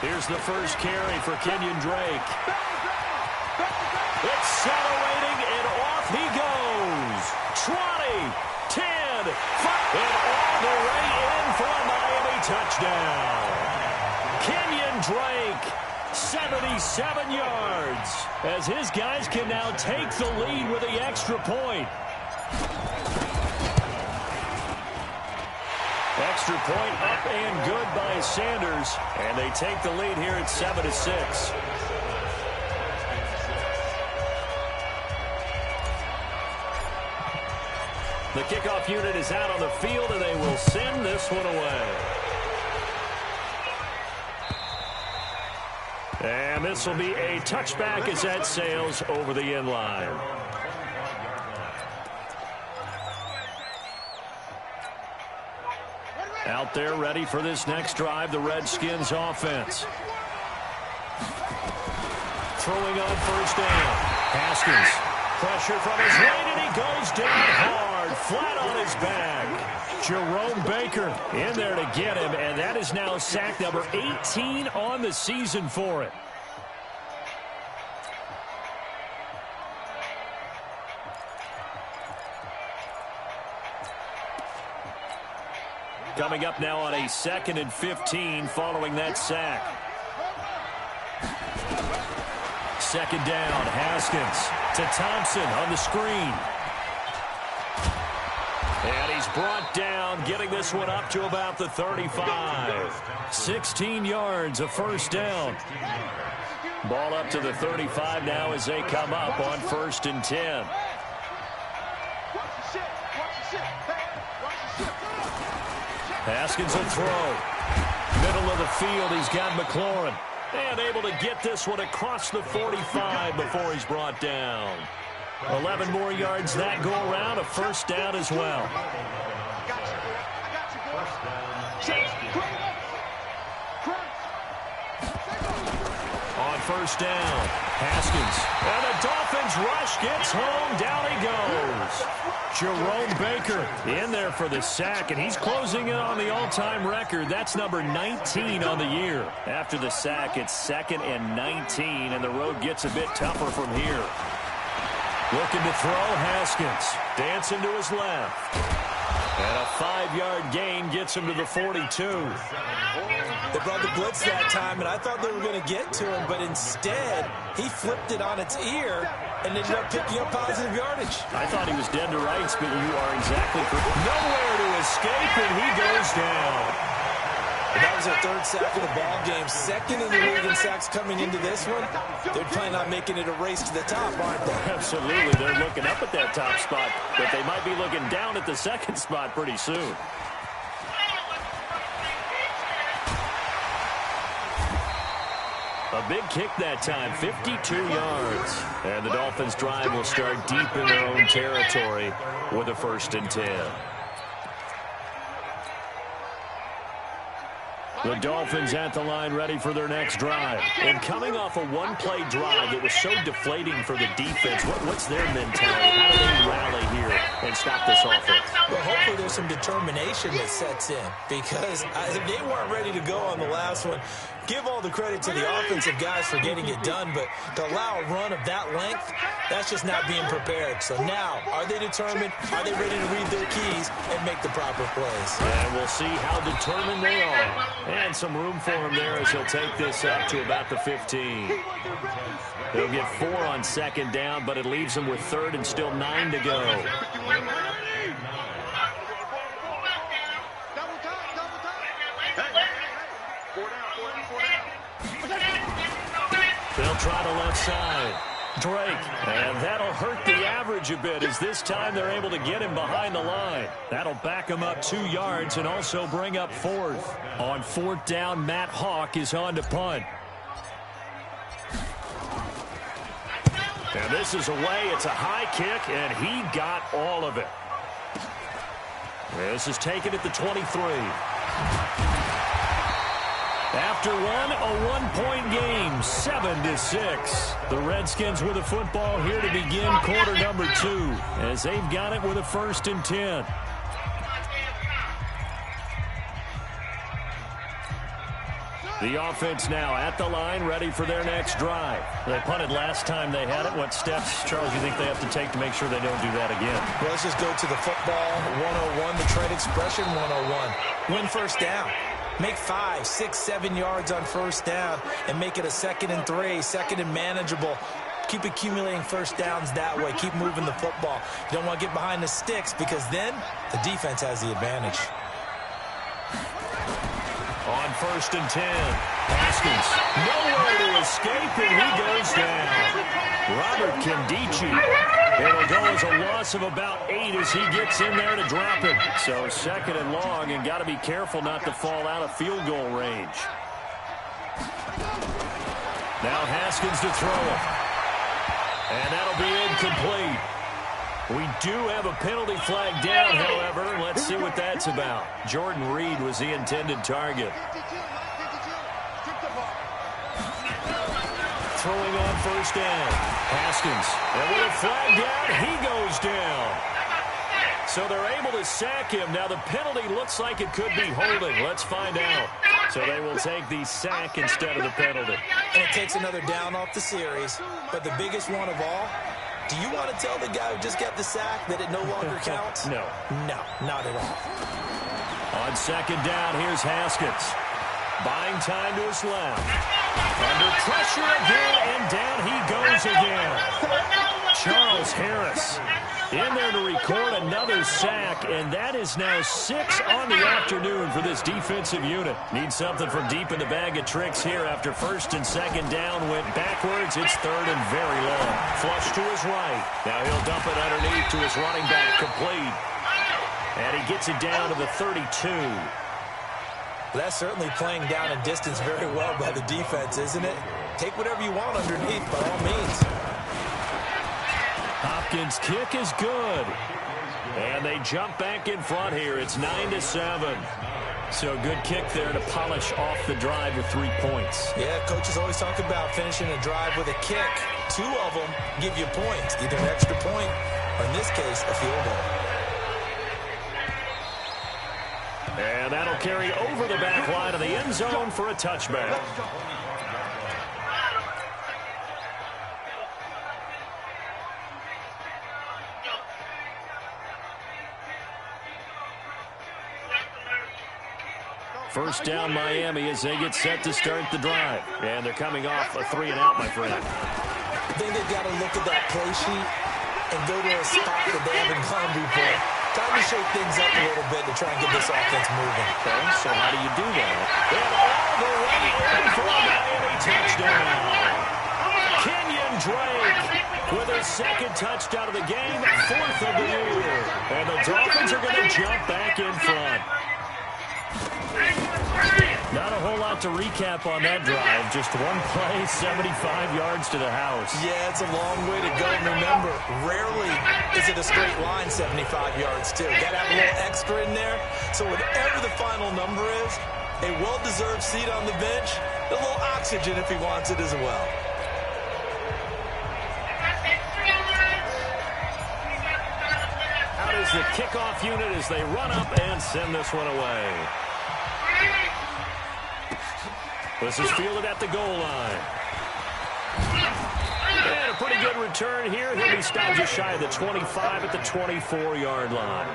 Here's the first carry for Kenyon Drake. Accelerating, and off he goes. 20, 10, 5, and all the way in for a Miami touchdown. Kenyon Drake, 77 yards, as his guys can now take the lead with the extra point. Extra point up and good by Sanders, and they take the lead here at 7-6. The kickoff unit is out on the field, and they will send this one away. And this will be a touchback as that sails over the end line. Out there ready for this next drive, the Redskins offense. Throwing on first down. Haskins. Pressure from his right, and he goes down hard, flat on his back. Jerome Baker in there to get him, and that is now sack number 18 on the season for it. Coming up now on a 2nd and 15 following that sack. 2nd down, Haskins to Thompson on the screen. And he's brought down, getting this one up to about the 35. 16 yards, a first down. Ball up to the 35 now as they come up on 1st and 10. Haskins will throw. Middle of the field, he's got McLaurin. And able to get this one across the 45 before he's brought down. 11 more yards that go around, a first down as well. On 1st down, Haskins. And the Dolphins rush, gets home, down he goes. Jerome Baker in there for the sack, and he's closing in on the all-time record. That's number 19 on the year. After the sack, it's 2nd and 19, and the road gets a bit tougher from here. Looking to throw, Haskins. Dancing to his left. And a 5-yard gain gets him to the 42. They brought the blitz that time, and I thought they were going to get to him, but instead, he flipped it on its ear and ended up picking up positive yardage. I thought he was dead to rights, but you are exactly correct. Nowhere to escape, and he goes down. And that was their 3rd sack of the ball game. 2nd in the league in sacks coming into this one. They're planning on making it a race to the top, aren't they? Absolutely. They're looking up at that top spot, but they might be looking down at the 2nd spot pretty soon. A big kick that time, 52 yards. And the Dolphins' drive will start deep in their own territory with a 1st and 10. The Dolphins at the line ready for their next drive. And coming off a one-play drive that was so deflating for the defense, what's their mentality? How do they rally here and stop this offense? Well, hopefully there's some determination that sets in, because they weren't ready to go on the last one. Give all the credit to the offensive guys for getting it done, but to allow a run of that length, that's just not being prepared. So now, are they determined? Are they ready to read their keys and make the proper plays? And we'll see how determined they are. And some room for him there as he'll take this up to about the 15. They'll get 4 on 2nd down, but it leaves them with 3rd and still 9 to go. They'll try to left side. Drake, and that'll hurt the average a bit as this time they're able to get him behind the line. That'll back him up 2 yards and also bring up 4th. On 4th down, Matt Hawk is on to punt. And this is away. It's a high kick, and he got all of it. This is taken at the 23. After a one-point game, 7-6. The Redskins with a football here to begin quarter number 2, as they've got it with a 1st and 10. The offense now at the line, ready for their next drive. They punted last time they had it. What steps, Charles, you think they have to take to make sure they don't do that again? Well, let's just go to the football 101, the trade expression 101. Win 1st down. Make 5, 6, 7 yards on 1st down and make it a 2nd and 3, 2nd and manageable. Keep accumulating 1st downs that way. Keep moving the football. You don't want to get behind the sticks, because then the defense has the advantage. On 1st and 10, Haskins, nowhere to escape, and he goes down. Robert Kendichi. It'll go as a loss of about 8 as he gets in there to drop it. So 2nd and long, and got to be careful not to fall out of field goal range. Now Haskins to throw it. And that'll be incomplete. We do have a penalty flag down, however. Let's see what that's about. Jordan Reed was the intended target. Throwing on 1st down. Haskins. And with a flag down, he goes down. So they're able to sack him. Now the penalty looks like it could be holding. Let's find out. So they will take the sack instead of the penalty. And it takes another down off the series. But the biggest one of all, do you want to tell the guy who just got the sack that it no longer counts? No. No, not at all. On second down, here's Haskins. Buying time to his left. Under pressure again, and down he goes again. Charles Harris in there to record another sack, and that is now 6 on the afternoon for this defensive unit. Need something from deep in the bag of tricks here after first and second down went backwards. It's third and very long. Flush to his right. Now he'll dump it underneath to his running back, complete. And he gets it down to the 32. That's certainly playing down and distance very well by the defense, isn't it? Take whatever you want underneath, by all means. Hopkins' kick is good. And they jump back in front here. It's 9-7. So good kick there to polish off the drive with 3 points. Yeah, coaches always talk about finishing a drive with a kick. 2 of them give you points, either an extra point or, in this case, a field goal. And that'll carry over the back line of the end zone for a touchback. First down, Miami, as they get set to start the drive. And they're coming off a 3-and-out, my friend. I think they've got to look at that play sheet and go to a spot that they haven't gone before. Time to shake things up a little bit to try and get this offense moving. Okay, so how do you do that? And all the way in for a Miami touchdown. Kenyon Drake with his second touchdown of the game, 4th of the year. And the Dolphins are going to jump back in front. Not a whole lot to recap on that drive. Just one play, 75 yards to the house. Yeah, it's a long way to go. Remember, rarely is it a straight line 75 yards, too. Got to have a little extra in there. So whatever the final number is, a well-deserved seat on the bench, a little oxygen if he wants it as well. Out is the kickoff unit as they run up and send this one away. This is fielded at the goal line. And a pretty good return here. He'll be stopped just shy of the 25 at the 24-yard line.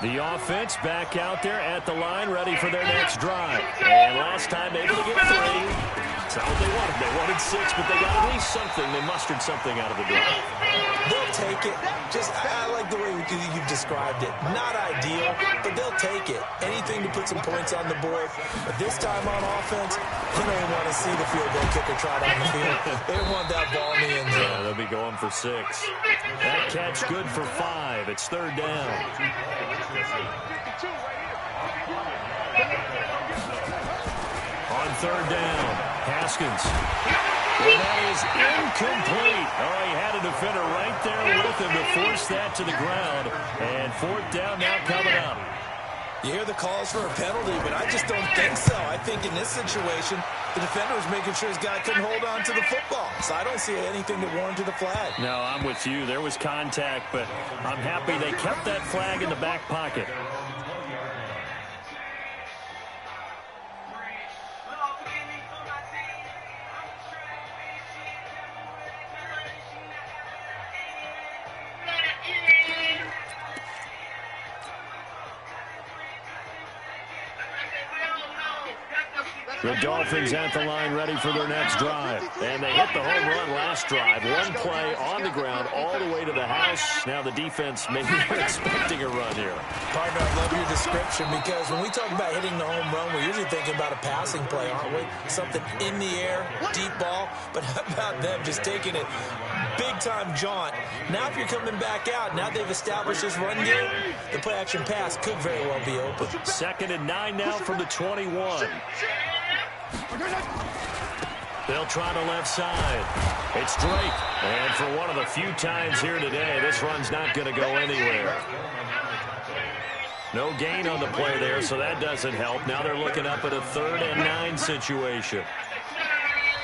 The offense back out there at the line, ready for their next drive. And last time able to get 3. That's not what they wanted. They wanted 6, but they got at least something. They mustered something out of the drive. They'll take it. I like the way you've described it. Not ideal, but they'll take it. Anything to put some points on the board. But this time on offense, they don't want to see the field goal kicker trot on the field. They want that ball in the end zone. Yeah, they'll be going for 6. That catch good for 5. It's 3rd down. On 3rd down, Haskins. And that is incomplete. Oh, he had a defender right there with him to force that to the ground. And 4th down now coming up. You hear the calls for a penalty, but I just don't think so. I think in this situation, the defender was making sure his guy couldn't hold on to the football. So I don't see anything that warranted a flag. No, I'm with you. There was contact, but I'm happy they kept that flag in the back pocket. The Dolphins at the line ready for their next drive. And they hit the home run last drive. One play on the ground all the way to the house. Now the defense maybe expecting a run here. Partner, I love your description because when we talk about hitting the home run, we're usually thinking about a passing play, aren't we? Something in the air, deep ball. But how about them just taking it big-time jaunt? Now if you're coming back out, now they've established this run game, the play-action pass could very well be open. 2nd and 9 now from the 21. They'll try the left side. It's Drake. And for one of the few times here today, this run's not going to go anywhere. No gain on the play there, so that doesn't help. Now they're looking up at a 3rd and 9 situation.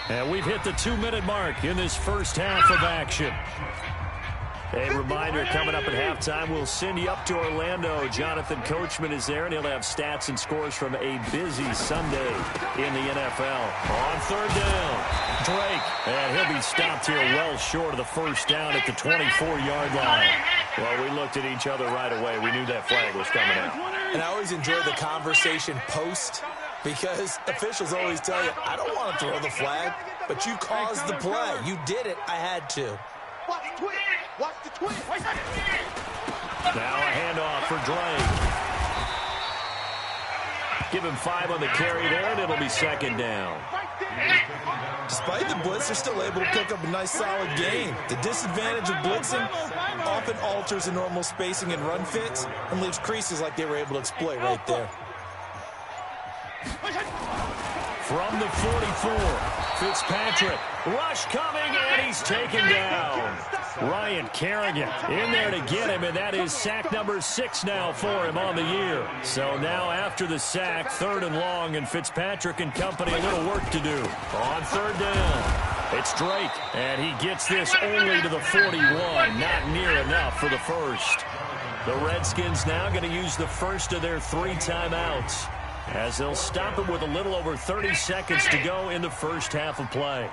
And we've hit the 2-minute mark in this first half of action. A reminder, coming up at halftime, we'll send you up to Orlando. Jonathan Coachman is there, and he'll have stats and scores from a busy Sunday in the NFL. On third down, Drake, and he'll be stopped here well short of the first down at the 24-yard line. Well, we looked at each other right away. We knew that flag was coming out. And I always enjoy the conversation post, because officials always tell you, I don't want to throw the flag, but you caused the play. You did it. I had to. Watch the twist. Watch the twist. Now a handoff for Drake. Give him 5 on the carry there, and it'll be second down. Despite the blitz, they're still able to pick up a nice, solid gain. The disadvantage of blitzing often alters the normal spacing and run fits and leaves creases like they were able to exploit right there. From the 44, Fitzpatrick, rush coming, and he's taken down. Ryan Kerrigan in there to get him, and that is sack number 6 now for him on the year. So now after the sack, 3rd and long, and Fitzpatrick and company a little work to do. On 3rd down, it's Drake, and he gets this only to the 41, not near enough for the first. The Redskins now going to use the first of their 3 timeouts, as they'll stop it with a little over 30 seconds to go in the first half of play.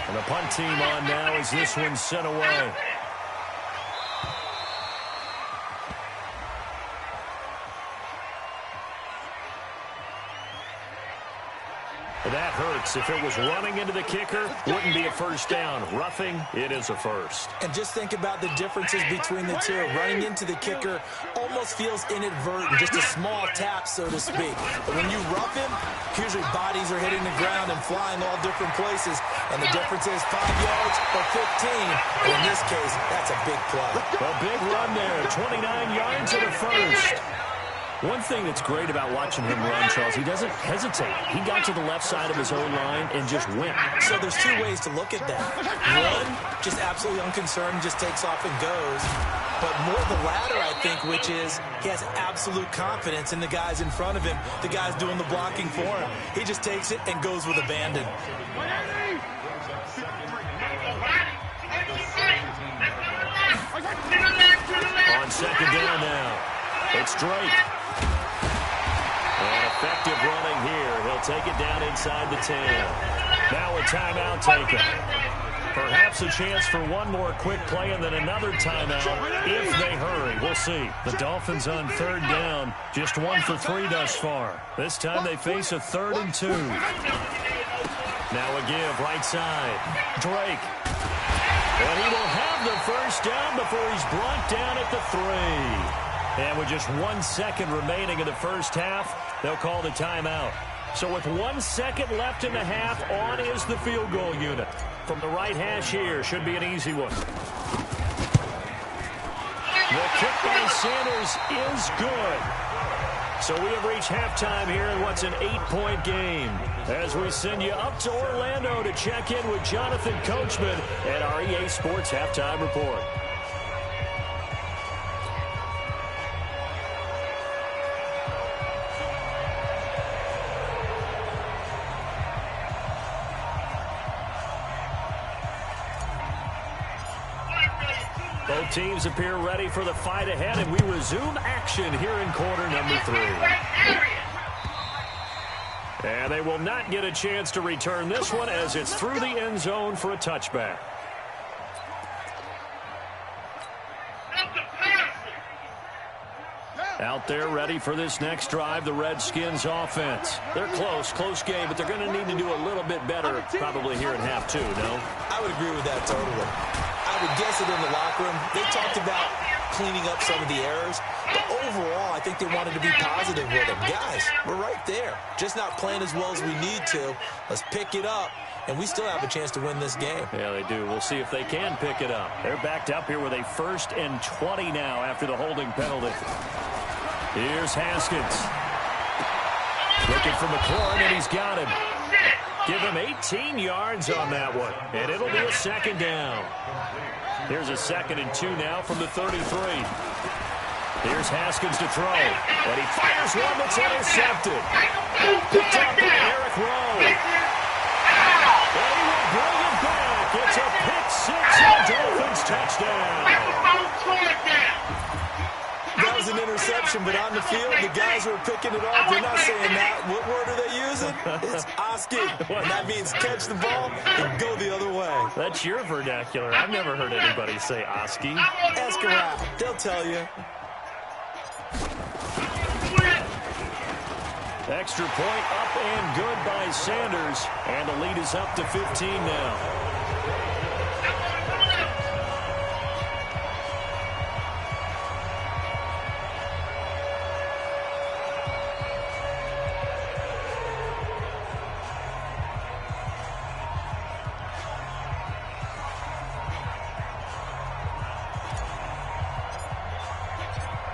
And the punt team on now as this one's sent away. That hurts. If it was running into the kicker, wouldn't be a first down. Roughing, it is a first. And just think about the differences between the two. Running into the kicker almost feels inadvertent, just a small tap, so to speak. But when you rough him, usually bodies are hitting the ground and flying all different places. And the difference is 5 yards or 15. And in this case, that's a big play. A big run there, 29 yards in the first. One thing that's great about watching him run, Charles, he doesn't hesitate. He got to the left side of his own line and just went. So there's 2 ways to look at that. One, just absolutely unconcerned, just takes off and goes. But more the latter, I think, which is he has absolute confidence in the guys in front of him, the guys doing the blocking for him. He just takes it and goes with abandon. On second down now, it's Drake. And effective running here. He'll take it down inside the 10. Now a timeout taken. Perhaps a chance for one more quick play and then another timeout if they hurry. We'll see. The Dolphins on 3rd down. Just 1 for 3 thus far. This time they face a 3rd and 2. Now a give right side. Drake. And he will have the first down before he's brought down at the 3. And with just 1 second remaining in the first half, they'll call the timeout. So with 1 second left in the half, on is the field goal unit. From the right hash here, should be an easy one. The kick by Sanders is good. So we have reached halftime here in what's an 8-point game. As we send you up to Orlando to check in with Jonathan Coachman at our EA Sports Halftime Report. Both teams appear ready for the fight ahead, and we resume action here in quarter number 3. And they will not get a chance to return this one as it's through the end zone for a touchback. Out there ready for this next drive, the Redskins offense. They're close game, but they're going to need to do a little bit better probably here in half 2, no? I would agree with that totally. I would guess it in the locker room. They talked about cleaning up some of the errors, but overall, I think they wanted to be positive with them. Guys, we're right there. Just not playing as well as we need to. Let's pick it up, and we still have a chance to win this game. Yeah, they do. We'll see if they can pick it up. They're backed up here with a 1st and 20 now after the holding penalty. Here's Haskins. Looking for McLaurin, and he's got him. Give him 18 yards on that one, and it'll be a 2nd down. Here's a 2nd and 2 now from the 33. Here's Haskins to throw, and he fires one that's intercepted. Picked up by Eric Rowe. bring it back. It's a pick six and a Dolphins touchdown. That was an interception, but on the field, the guys who are picking it off, they're not saying that. What word are they using? It's Oski. And that means catch the ball and go the other way. That's your vernacular. I've never heard anybody say Oski. Ask around. They'll tell you. Extra point up and good by Sanders. And the lead is up to 15 now.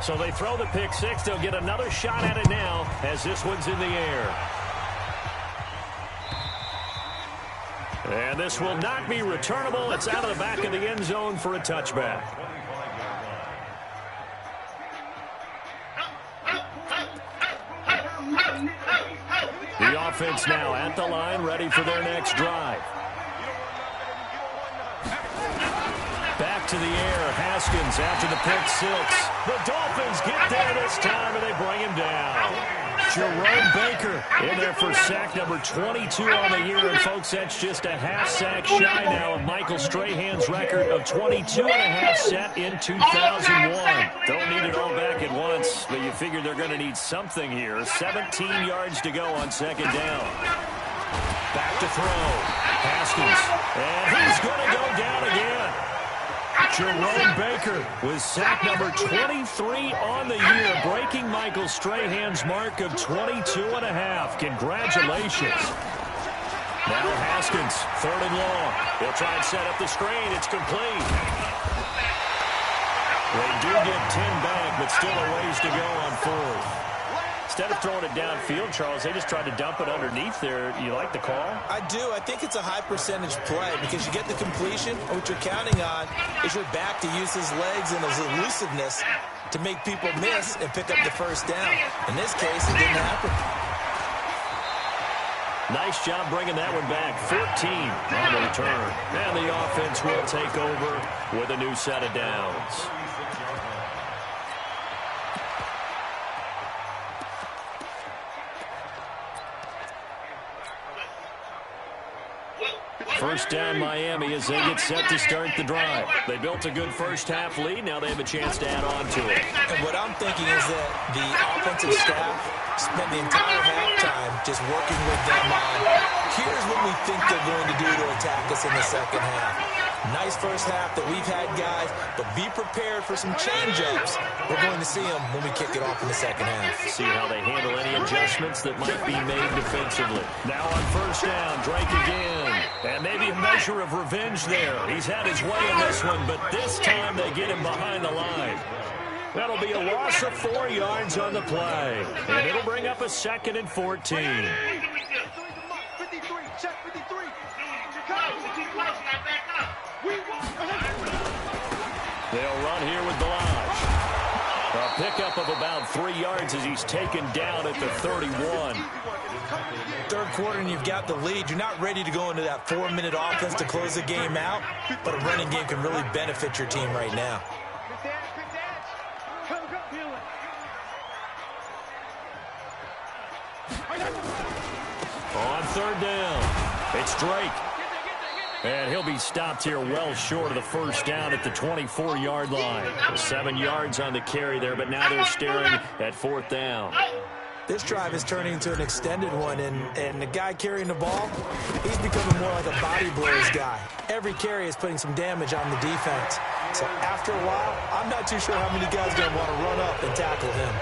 So they throw the pick six. They'll get another shot at it now as this one's in the air. And this will not be returnable. It's out of the back of the end zone for a touchback. The offense now at the line, ready for their next drive. Back to the air, Haskins after the pick six. The Dolphins get there this time, and they bring him down. Jerome Baker in there for sack number 22 on the year. And, folks, that's just a half sack shy now of Michael Strahan's record of 22 and a half set in 2001. Don't need it all back at once, but you figure they're going to need something here. 17 yards to go on second down. Back to throw. Haskins. And he's going to go down again. Jerome Baker with sack number 23 on the year, breaking Michael Strahan's mark of 22 and a half. Congratulations. Now Haskins, third and long. He'll try and set up the screen. It's complete. They do get 10 back, but still a ways to go on fourth. Instead of throwing it downfield, Charles, they just tried to dump it underneath there. You like the call? I do. I think it's a high percentage play because you get the completion. And what you're counting on is your back to use his legs and his elusiveness to make people miss and pick up the first down. In this case, it didn't happen. Nice job bringing that one back. 14 on the return. And the offense will take over with a new set of downs. First down Miami as they get set to start the drive. They built a good first half lead. Now they have a chance to add on to it. And what I'm thinking is that the offensive staff spent the entire halftime just working with them on, here's what we think they're going to do to attack us in the second half. Nice first half that we've had, guys, but be prepared for some change-ups. We're going to see them when we kick it off in the second half. See how they handle any adjustments that might be made defensively. Now on first down, Drake again. And maybe a measure of revenge there. He's had his way in this one, but this time they get him behind the line. That'll be a loss of 4 yards on the play. And it'll bring up a 2nd and 14. 53, check 53. They'll run here with Blanche. A pickup of about 3 yards as he's taken down at the 31. Third quarter and you've got the lead. You're not ready to go into that 4-minute offense to close the game out, but a running game can really benefit your team right now. On third down, it's Drake. And he'll be stopped here well short of the first down at the 24-yard line. 7 yards on the carry there, but now they're staring at fourth down. This drive is turning into an extended one, and the guy carrying the ball, he's becoming more like a body blows guy. Every carry is putting some damage on the defense. So after a while, I'm not too sure how many guys are going to want to run up and tackle him.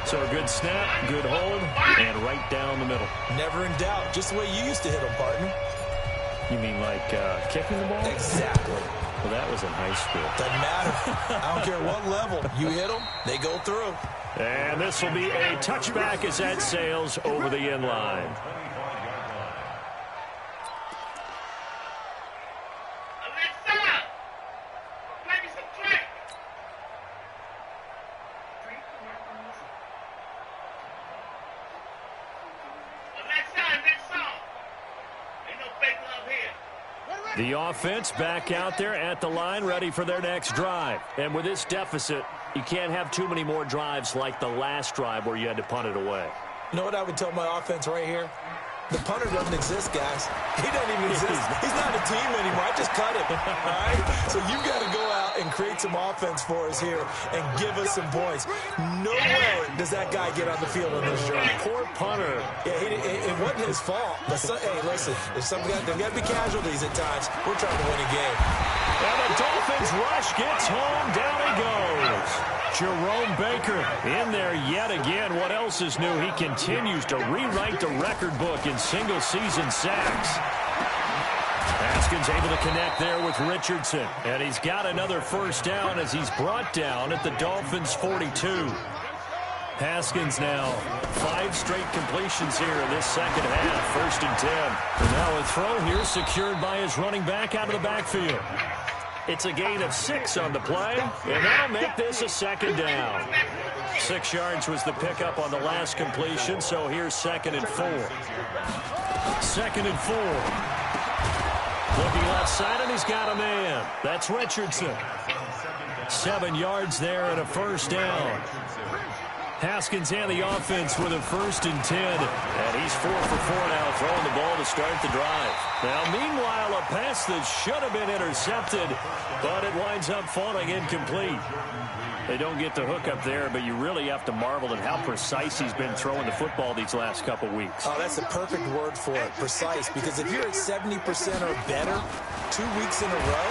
So a good snap, good hold, and right down the middle. Never in doubt, just the way you used to hit him, partner. You mean like kicking the ball? Exactly. Well, that was in high school. Doesn't matter. I don't care what level. You hit them, they go through. And this will be a touchback as that sails over the end line. Ain't no fake love here. The offense back out there at the line, ready for their next drive. And with this deficit, you can't have too many more drives like the last drive where you had to punt it away. You know what I would tell my offense right here? The punter doesn't exist, guys. He doesn't even exist. He's not a team anymore. I just cut him, all right? So you've got to go out and create some offense for us here and give us some points. No way does that guy get on the field on this drive. Poor punter. Yeah, it wasn't his fault. But hey, listen, there's got to be casualties at times. We're trying to win a game. And the Dolphins rush gets home. Down he goes. Jerome Baker in there yet again. What else is new? He continues to rewrite the record book in single-season sacks. Haskins able to connect there with Richardson. And he's got another first down as he's brought down at the Dolphins' 42. Haskins now 5 straight completions here in this second half. 1st and 10. And now a throw here secured by his running back out of the backfield. It's a gain of 6 on the play, and that'll make this a second down. 6 yards was the pickup on the last completion, so here's 2nd and 4. 2nd and 4. Looking left side, and he's got a man. That's Richardson. 7 yards there and a first down. Haskins and the offense with a 1st and 10. And he's 4 for 4 now, throwing the ball to start the drive. Now, meanwhile, a pass that should have been intercepted, but it winds up falling incomplete. They don't get the hook up there, but you really have to marvel at how precise he's been throwing the football these last couple weeks. Oh, that's the perfect word for it, precise, because if you're at 70% or better 2 weeks in a row,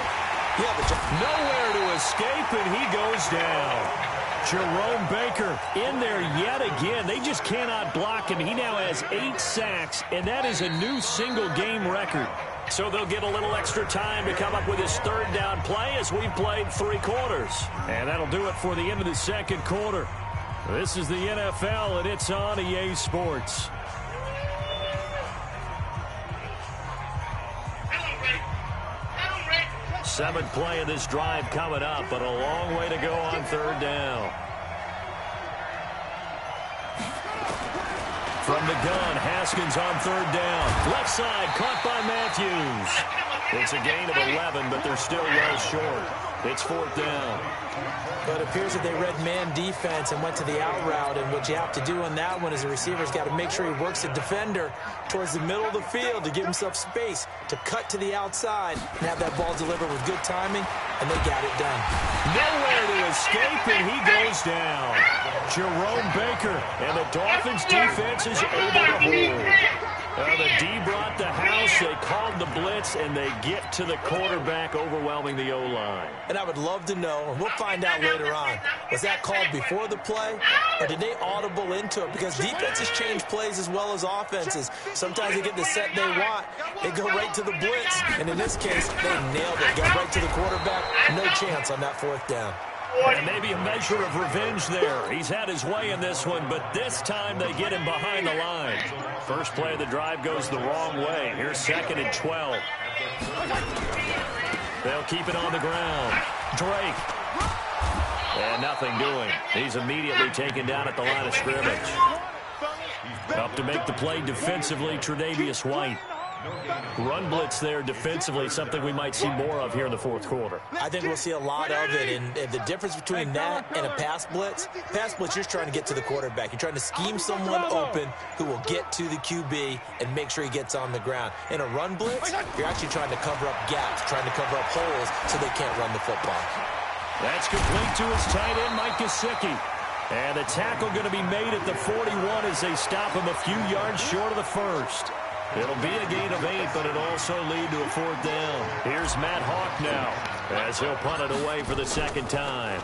yeah, nowhere to escape, and he goes down. Jerome Baker in there yet again. They just cannot block him. He now has 8 sacks, and that is a new single-game record. So they'll get a little extra time to come up with his 3rd down play as we've played 3 quarters. And that'll do it for the end of the 2nd quarter. This is the NFL, and it's on EA Sports. Seventh play of this drive coming up, but a long way to go on 3rd down. From the gun, Haskins on 3rd down. Left side, caught by Matthews. It's a gain of 11, but they're still well short. It's 4th down. But it appears that they read man defense and went to the out route, and what you have to do on that one is the receiver's got to make sure he works the defender towards the middle of the field to give himself space to cut to the outside and have that ball delivered with good timing, and they got it done. Nowhere to escape, and he goes down. Jerome Baker, and the Dolphins defense is able to hold. The D brought the house, they called the blitz, and they get to the quarterback, overwhelming the O-line. And I would love to know, and we'll find out later on, was that called before the play, or did they audible into it? Because defenses change plays as well as offenses. Sometimes they get the set they want, they go right to the blitz, and in this case, they nailed it, got right to the quarterback, no chance on that 4th down. And maybe a measure of revenge there. He's had his way in this one, but this time they get him behind the line. First play of the drive goes the wrong way. Here's 2nd and 12. They'll keep it on the ground. Drake. And nothing doing. He's immediately taken down at the line of scrimmage. Up to make the play defensively, Tre'Davious White. Run blitz there defensively, something we might see more of here in the 4th quarter. I think we'll see a lot of it, and the difference between that and a pass blitz, you're just trying to get to the quarterback. You're trying to scheme someone open who will get to the QB and make sure he gets on the ground. In a run blitz, you're actually trying to cover up gaps, trying to cover up holes so they can't run the football. That's complete to his tight end, Mike Gesicki. And the tackle going to be made at the 41 as they stop him a few yards short of the 1st. It'll be a gain of 8, but it'll also lead to a 4th down. Here's Matt Hawk now as he'll punt it away for the 2nd time.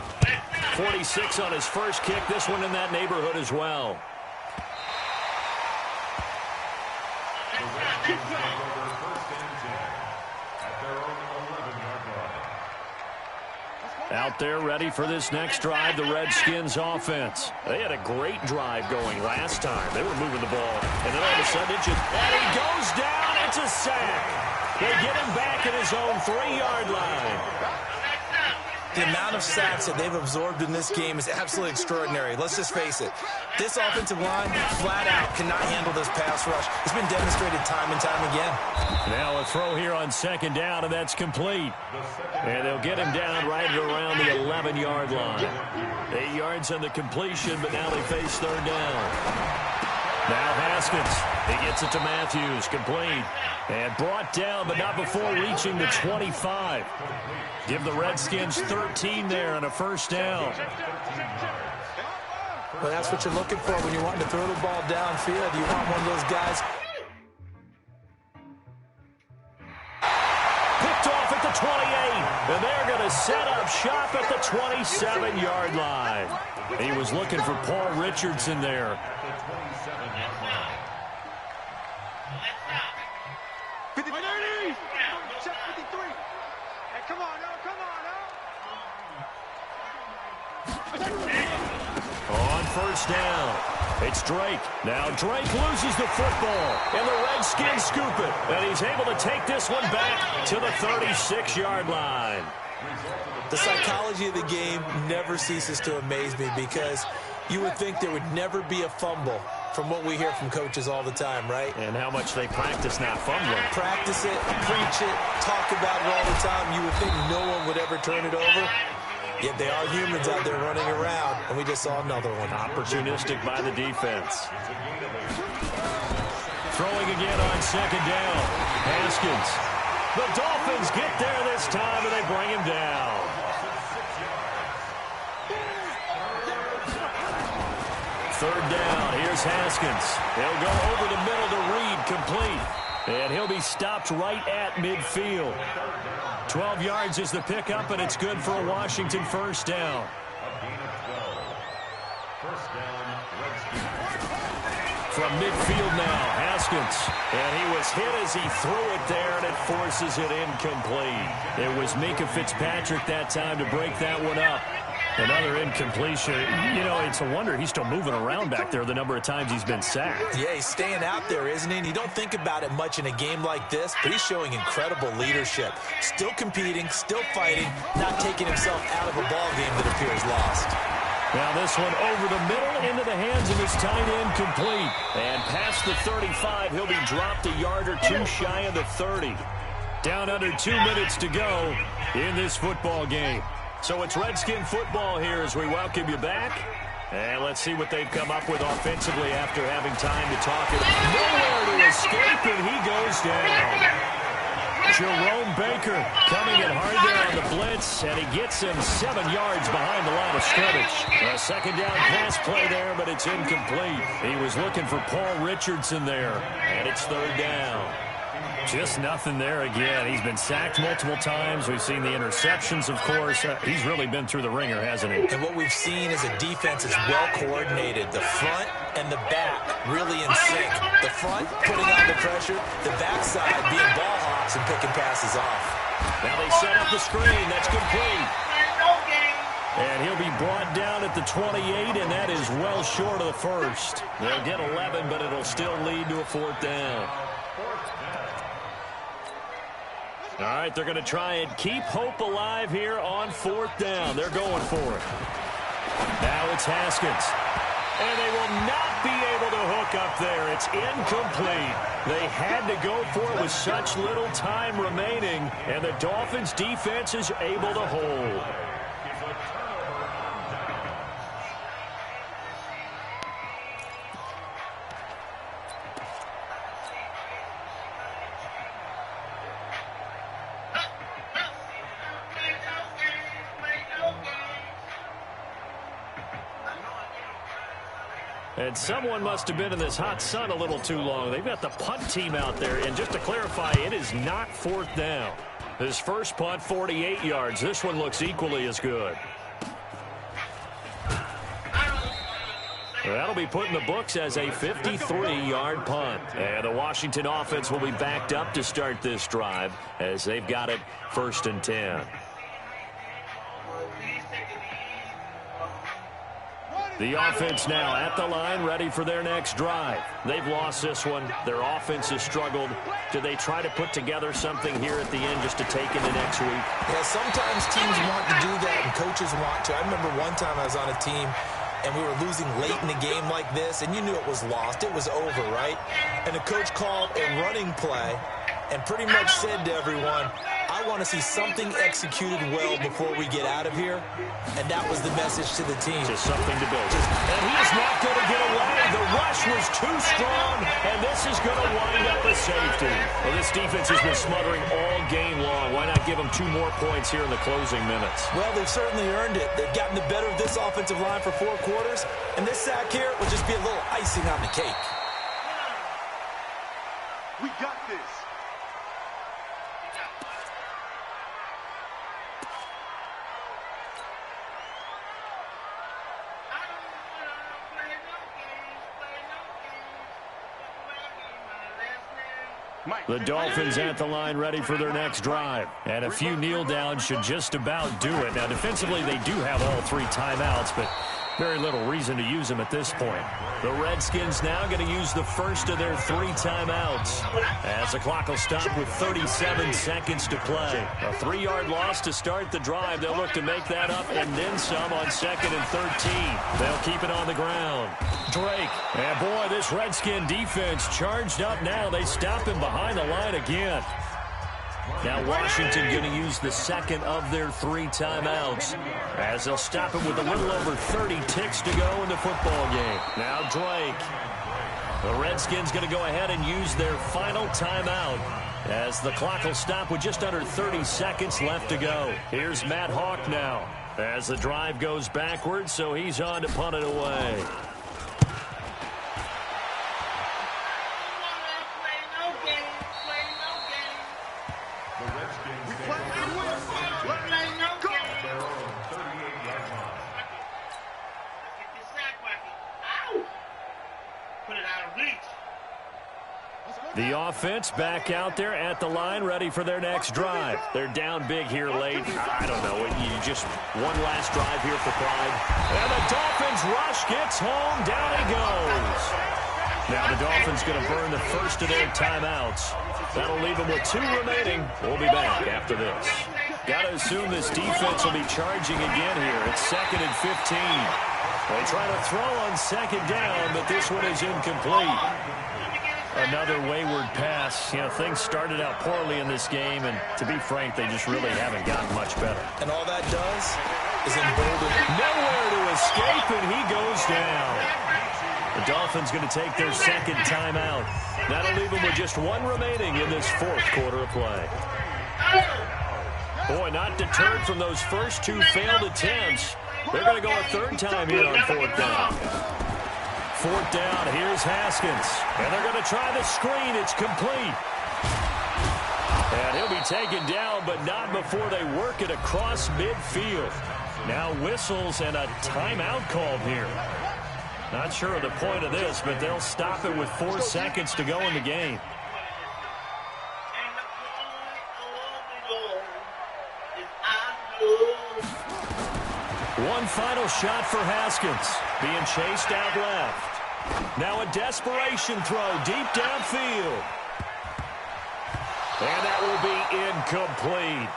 46 on his first kick. This one in that neighborhood as well. Out there ready for this next drive, the Redskins offense. They had a great drive going last time. They were moving the ball. And then all of a sudden, and he goes down. It's a sack. They get him back at his own 3-yard line. The amount of sacks that they've absorbed in this game is absolutely extraordinary. Let's just face it. This offensive line, flat out, cannot handle this pass rush. It's been demonstrated time and time again. Now a throw here on second down, and that's complete. And they'll get him down right around the 11-yard line. 8 yards on the completion, but now they face third down. Now Haskins. He gets it to Matthews. Complete. And brought down, but not before reaching the 25. Give the Redskins 13 there on a first down. Well, that's what you're looking for when you're wanting to throw the ball downfield. You want one of those guys. Picked off at the 28. And they're going to set up shop at the 27-yard line. He was looking for Paul Richardson there. 53. Check 53. Hey, come on now, come on now. On first down, it's Drake. Now Drake loses the football, and the Redskins scoop it. And he's able to take this one back to the 36-yard line. The psychology of the game never ceases to amaze me because you would think there would never be a fumble from what we hear from coaches all the time, right? And how much they practice not fumbling. Practice it, preach it, talk about it all the time. You would think no one would ever turn it over. Yet they are humans out there running around, and we just saw another one. Opportunistic by the defense. Throwing again on second down. Haskins. The Dolphins get there this time, and they bring him down. Third down, here's Haskins. He'll go over the middle to Reed, complete. And he'll be stopped right at midfield. 12 yards is the pickup, and it's good for a Washington first down. From midfield now, Haskins. And he was hit as he threw it there, and it forces it incomplete. It was Minka Fitzpatrick that time to break that one up. Another incompletion. You know, it's a wonder he's still moving around back there the number of times he's been sacked. Yeah, he's staying out there, isn't he? And you don't think about it much in a game like this, but he's showing incredible leadership. Still competing, still fighting, not taking himself out of a ball game that appears lost. Now this one over the middle into the hands of his tight end, complete. And past the 35, he'll be dropped a yard or two shy of the 30. Down under 2 minutes to go in this football game. So it's Redskin football here as we welcome you back. And let's see what they've come up with offensively after having time to talk it. Nowhere to escape, and he goes down. Jerome Baker coming in hard there on the blitz, and he gets him 7 yards behind the line of scrimmage. A second down pass play there, but it's incomplete. He was looking for Paul Richardson there, and it's third down. Just nothing there again. He's been sacked multiple times. We've seen the interceptions, of course. He's really been through the ringer, hasn't he? And what we've seen is a defense that's well coordinated. The front and the back really in sync. The front putting on the pressure, the backside being ball hawks and picking passes off. Now they set up the screen. That's complete. And he'll be brought down at the 28, and that is well short of the first. They'll get 11, but it'll still lead to a fourth down. All right, they're going to try and keep hope alive here on fourth down. They're going for it. Now it's Haskins. And they will not be able to hook up there. It's incomplete. They had to go for it with such little time remaining, and the Dolphins' defense is able to hold. And someone must have been in this hot sun a little too long. They've got the punt team out there. And just to clarify, it is not fourth down. His first punt, 48 yards. This one looks equally as good. That'll be put in the books as a 53-yard punt. And the Washington offense will be backed up to start this drive as they've got it 1st and 10. The offense now at the line, ready for their next drive. They've lost this one. Their offense has struggled. Do they try to put together something here at the end just to take into next week? Yeah, sometimes teams want to do that and coaches want to. I remember one time I was on a team and we were losing late in the game like this, and you knew it was lost. It was over, right? And the coach called a running play and pretty much said to everyone, I want to see something executed well before we get out of here. And that was the message to the team. Just something to build. And he is not going to get away. The rush was too strong, and this is going to wind up a safety. Well, this defense has been smothering all game long. Why not give them 2 more points here in the closing minutes? Well, they've certainly earned it. They've gotten the better of this offensive line for 4 quarters, and this sack here will just be a little icing on the cake. We got this. The Dolphins at the line ready for their next drive. And a few kneel downs should just about do it. Now, defensively, they do have all 3 timeouts, but very little reason to use them at this point. The Redskins now going to use the first of their 3 timeouts as the clock will stop with 37 seconds to play. A 3-yard loss to start the drive. They'll look to make that up and then some on 2nd and 13. They'll keep it on the ground. Drake. And boy, this Redskin defense charged up now. They stop him behind the line again. Now Washington going to use the second of their 3 timeouts as they'll stop him with a little over 30 ticks to go in the football game. Now Drake. The Redskins going to go ahead and use their final timeout as the clock will stop with just under 30 seconds left to go. Here's Matt Hawk now as the drive goes backwards, so he's on to punt it away. The offense back out there at the line, ready for their next drive. They're down big here late. I don't know. You just one last drive here for pride. And the Dolphins rush gets home. Down he goes. Now the Dolphins going to burn the first of their timeouts. That'll leave them with 2 remaining. We'll be back after this. Got to assume this defense will be charging again here. It's 2nd and 15. They try to throw on 2nd down, but this one is incomplete. Another wayward pass. You know, things started out poorly in this game, and to be frank, they just really haven't gotten much better. And all that does is embolden. Nowhere to escape, and he goes down. The Dolphins going to take their 2nd timeout. That'll leave them with just 1 remaining in this 4th quarter of play. Boy, not deterred from those first 2 failed attempts. They're going to go a 3rd time here on 4th down. 4th down, here's Haskins. And they're going to try the screen. It's complete. And he'll be taken down, but not before they work it across midfield. Now whistles and a timeout called here. Not sure of the point of this, but they'll stop it with 4 seconds to go in the game. One final shot for Haskins, being chased out left. Now a desperation throw deep downfield. And that will be incomplete.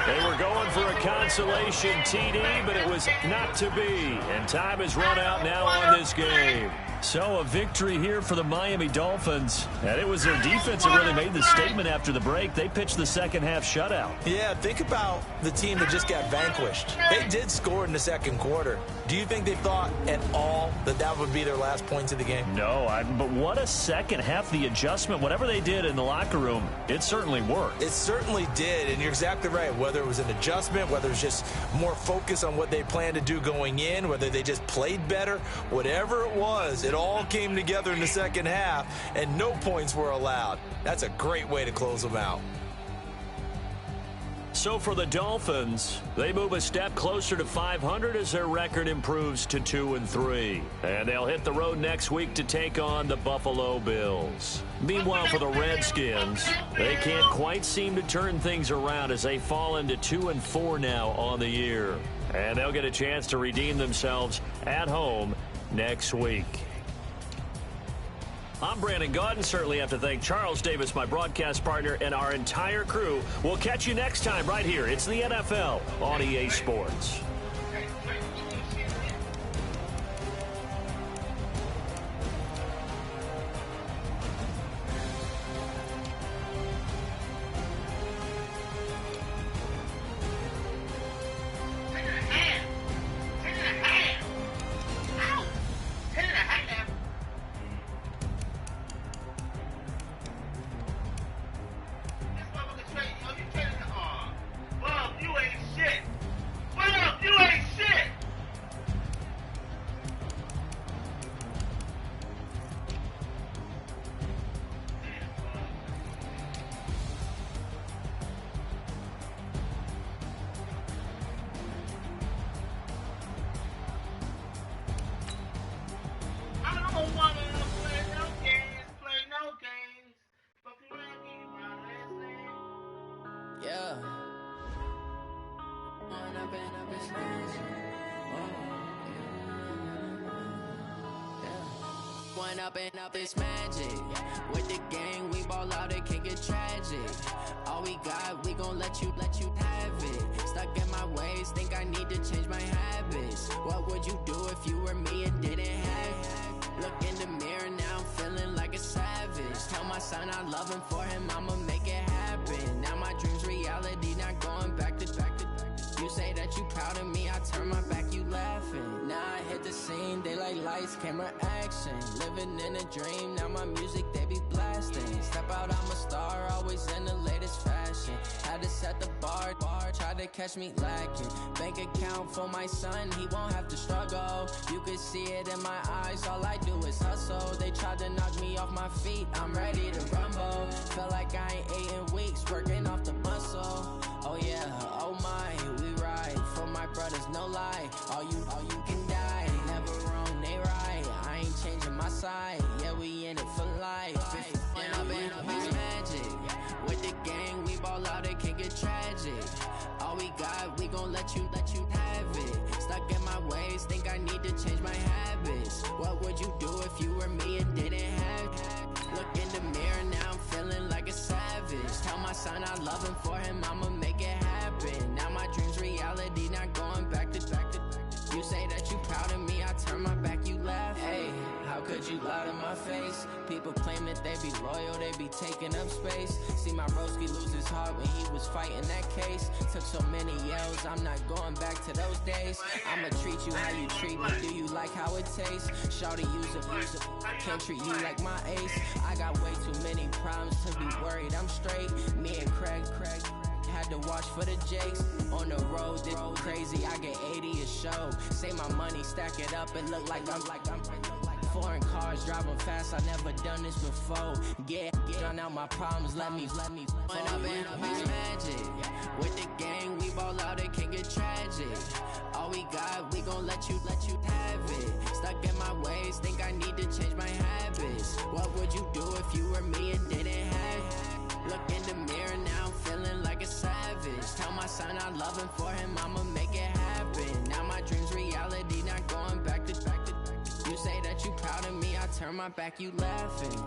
They were going for a consolation TD, but it was not to be. And time has run out now on this game. So a victory here for the Miami Dolphins. And it was their defense that really made the statement after the break. They pitched the 2nd half shutout. Yeah, think about the team that just got vanquished. They did score in the 2nd quarter. Do you think they thought at all that that would be their last points of the game? No, but what a 2nd half. The adjustment, whatever they did in the locker room, it certainly worked. It certainly did, and you're exactly right. Whether it was an adjustment, whether it was just more focus on what they planned to do going in, whether they just played better, whatever it was, it all came together in the 2nd half, and no points were allowed. That's a great way to close them out. So for the Dolphins, they move a step closer to 500 as their record improves to 2-3. And they'll hit the road next week to take on the Buffalo Bills. Meanwhile, for the Redskins, they can't quite seem to turn things around as they fall into 2-4 now on the year. And they'll get a chance to redeem themselves at home next week. I'm Brandon Gaudin. Certainly have to thank Charles Davis, my broadcast partner, and our entire crew. We'll catch you next time right here. It's the NFL on EA Sports. Up it's magic. With the gang, we ball out, it can get tragic. All we got, we gon' let you have it. Stuck in my ways, think I need to change my habits. What would you do if you were me and didn't have it? Look in the mirror, now I'm feeling like a savage. Tell my son I love him, for him I'ma make it happen. Now my dream's reality, not going back to. You say that you proud of me, I turn my back, you laughing. Now I hit the scene, daylight lights, camera action. Living in a dream, now my music, they be blasting. Step out, I'm a star, always in the latest fashion. Had to set the bar, try to catch me lacking. Bank account for my son, he won't have to struggle. You could see it in my eyes, all I do is hustle. They tried to knock me off my feet, I'm ready to rumble. Felt like I ain't ate in weeks, working off the muscle. Oh yeah, oh my, we ride for my brothers, no lie. All you can die, never wrong, they right. I ain't changing my side, yeah, we in it for life. When I've been up, it's magic. With the gang, we ball out, it can get tragic. All we got, we gon' let you have it. Stuck in my ways, think I need to change my habits. What would you do if you were me and didn't have it? Look in the mirror, now I'm feeling like a savage. Tell my son I love him, for him I'ma make it happen. Now my dream's reality, not going back to. You say that you proud of me, I turn my back, you laugh. Hey, how could you lie to my face? People claim that they be loyal, they be taking up space. See my broski lose his heart when he was fighting that case. Took so many yells, I'm not going back to those days. I'ma treat you how you treat me, do you like how it tastes? Shawty use it, can't treat you like my ace. I got way too many problems to be worried, I'm straight. Me and Craig had to watch for the Jakes. On the road, this crazy, I get 80 a show. Say my money, stack it up, it look like I'm foreign cars, driving fast, I never done this before. Get drown out my problems, let me When I've been up, it's magic. With the gang, we ball out, it can get tragic. All we got, we gon' let you have it. Stuck in my ways, think I need to change my habits. What would you do if you were me and didn't have it? Look in the mirror, now I'm feeling like a savage. Tell my son I love him, for him I'ma make it happen. Now my dream's reality, not going back to. You say that you proud of me, I turn my back, you laughing.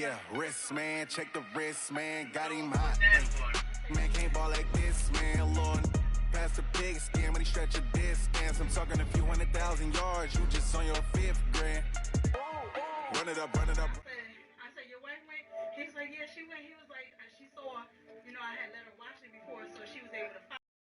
Yeah, wrist, man, check the wrist, man, got him hot. Man, can't ball like this, man, Lord. Past the pig skin when he stretch a distance. I'm talking a few 100,000 yards, you just on your 5th grand. Run it up, run it up. I said, your wife went? He's like, yeah, she went. He was like, she saw, I had let her watch it before, so she was able to find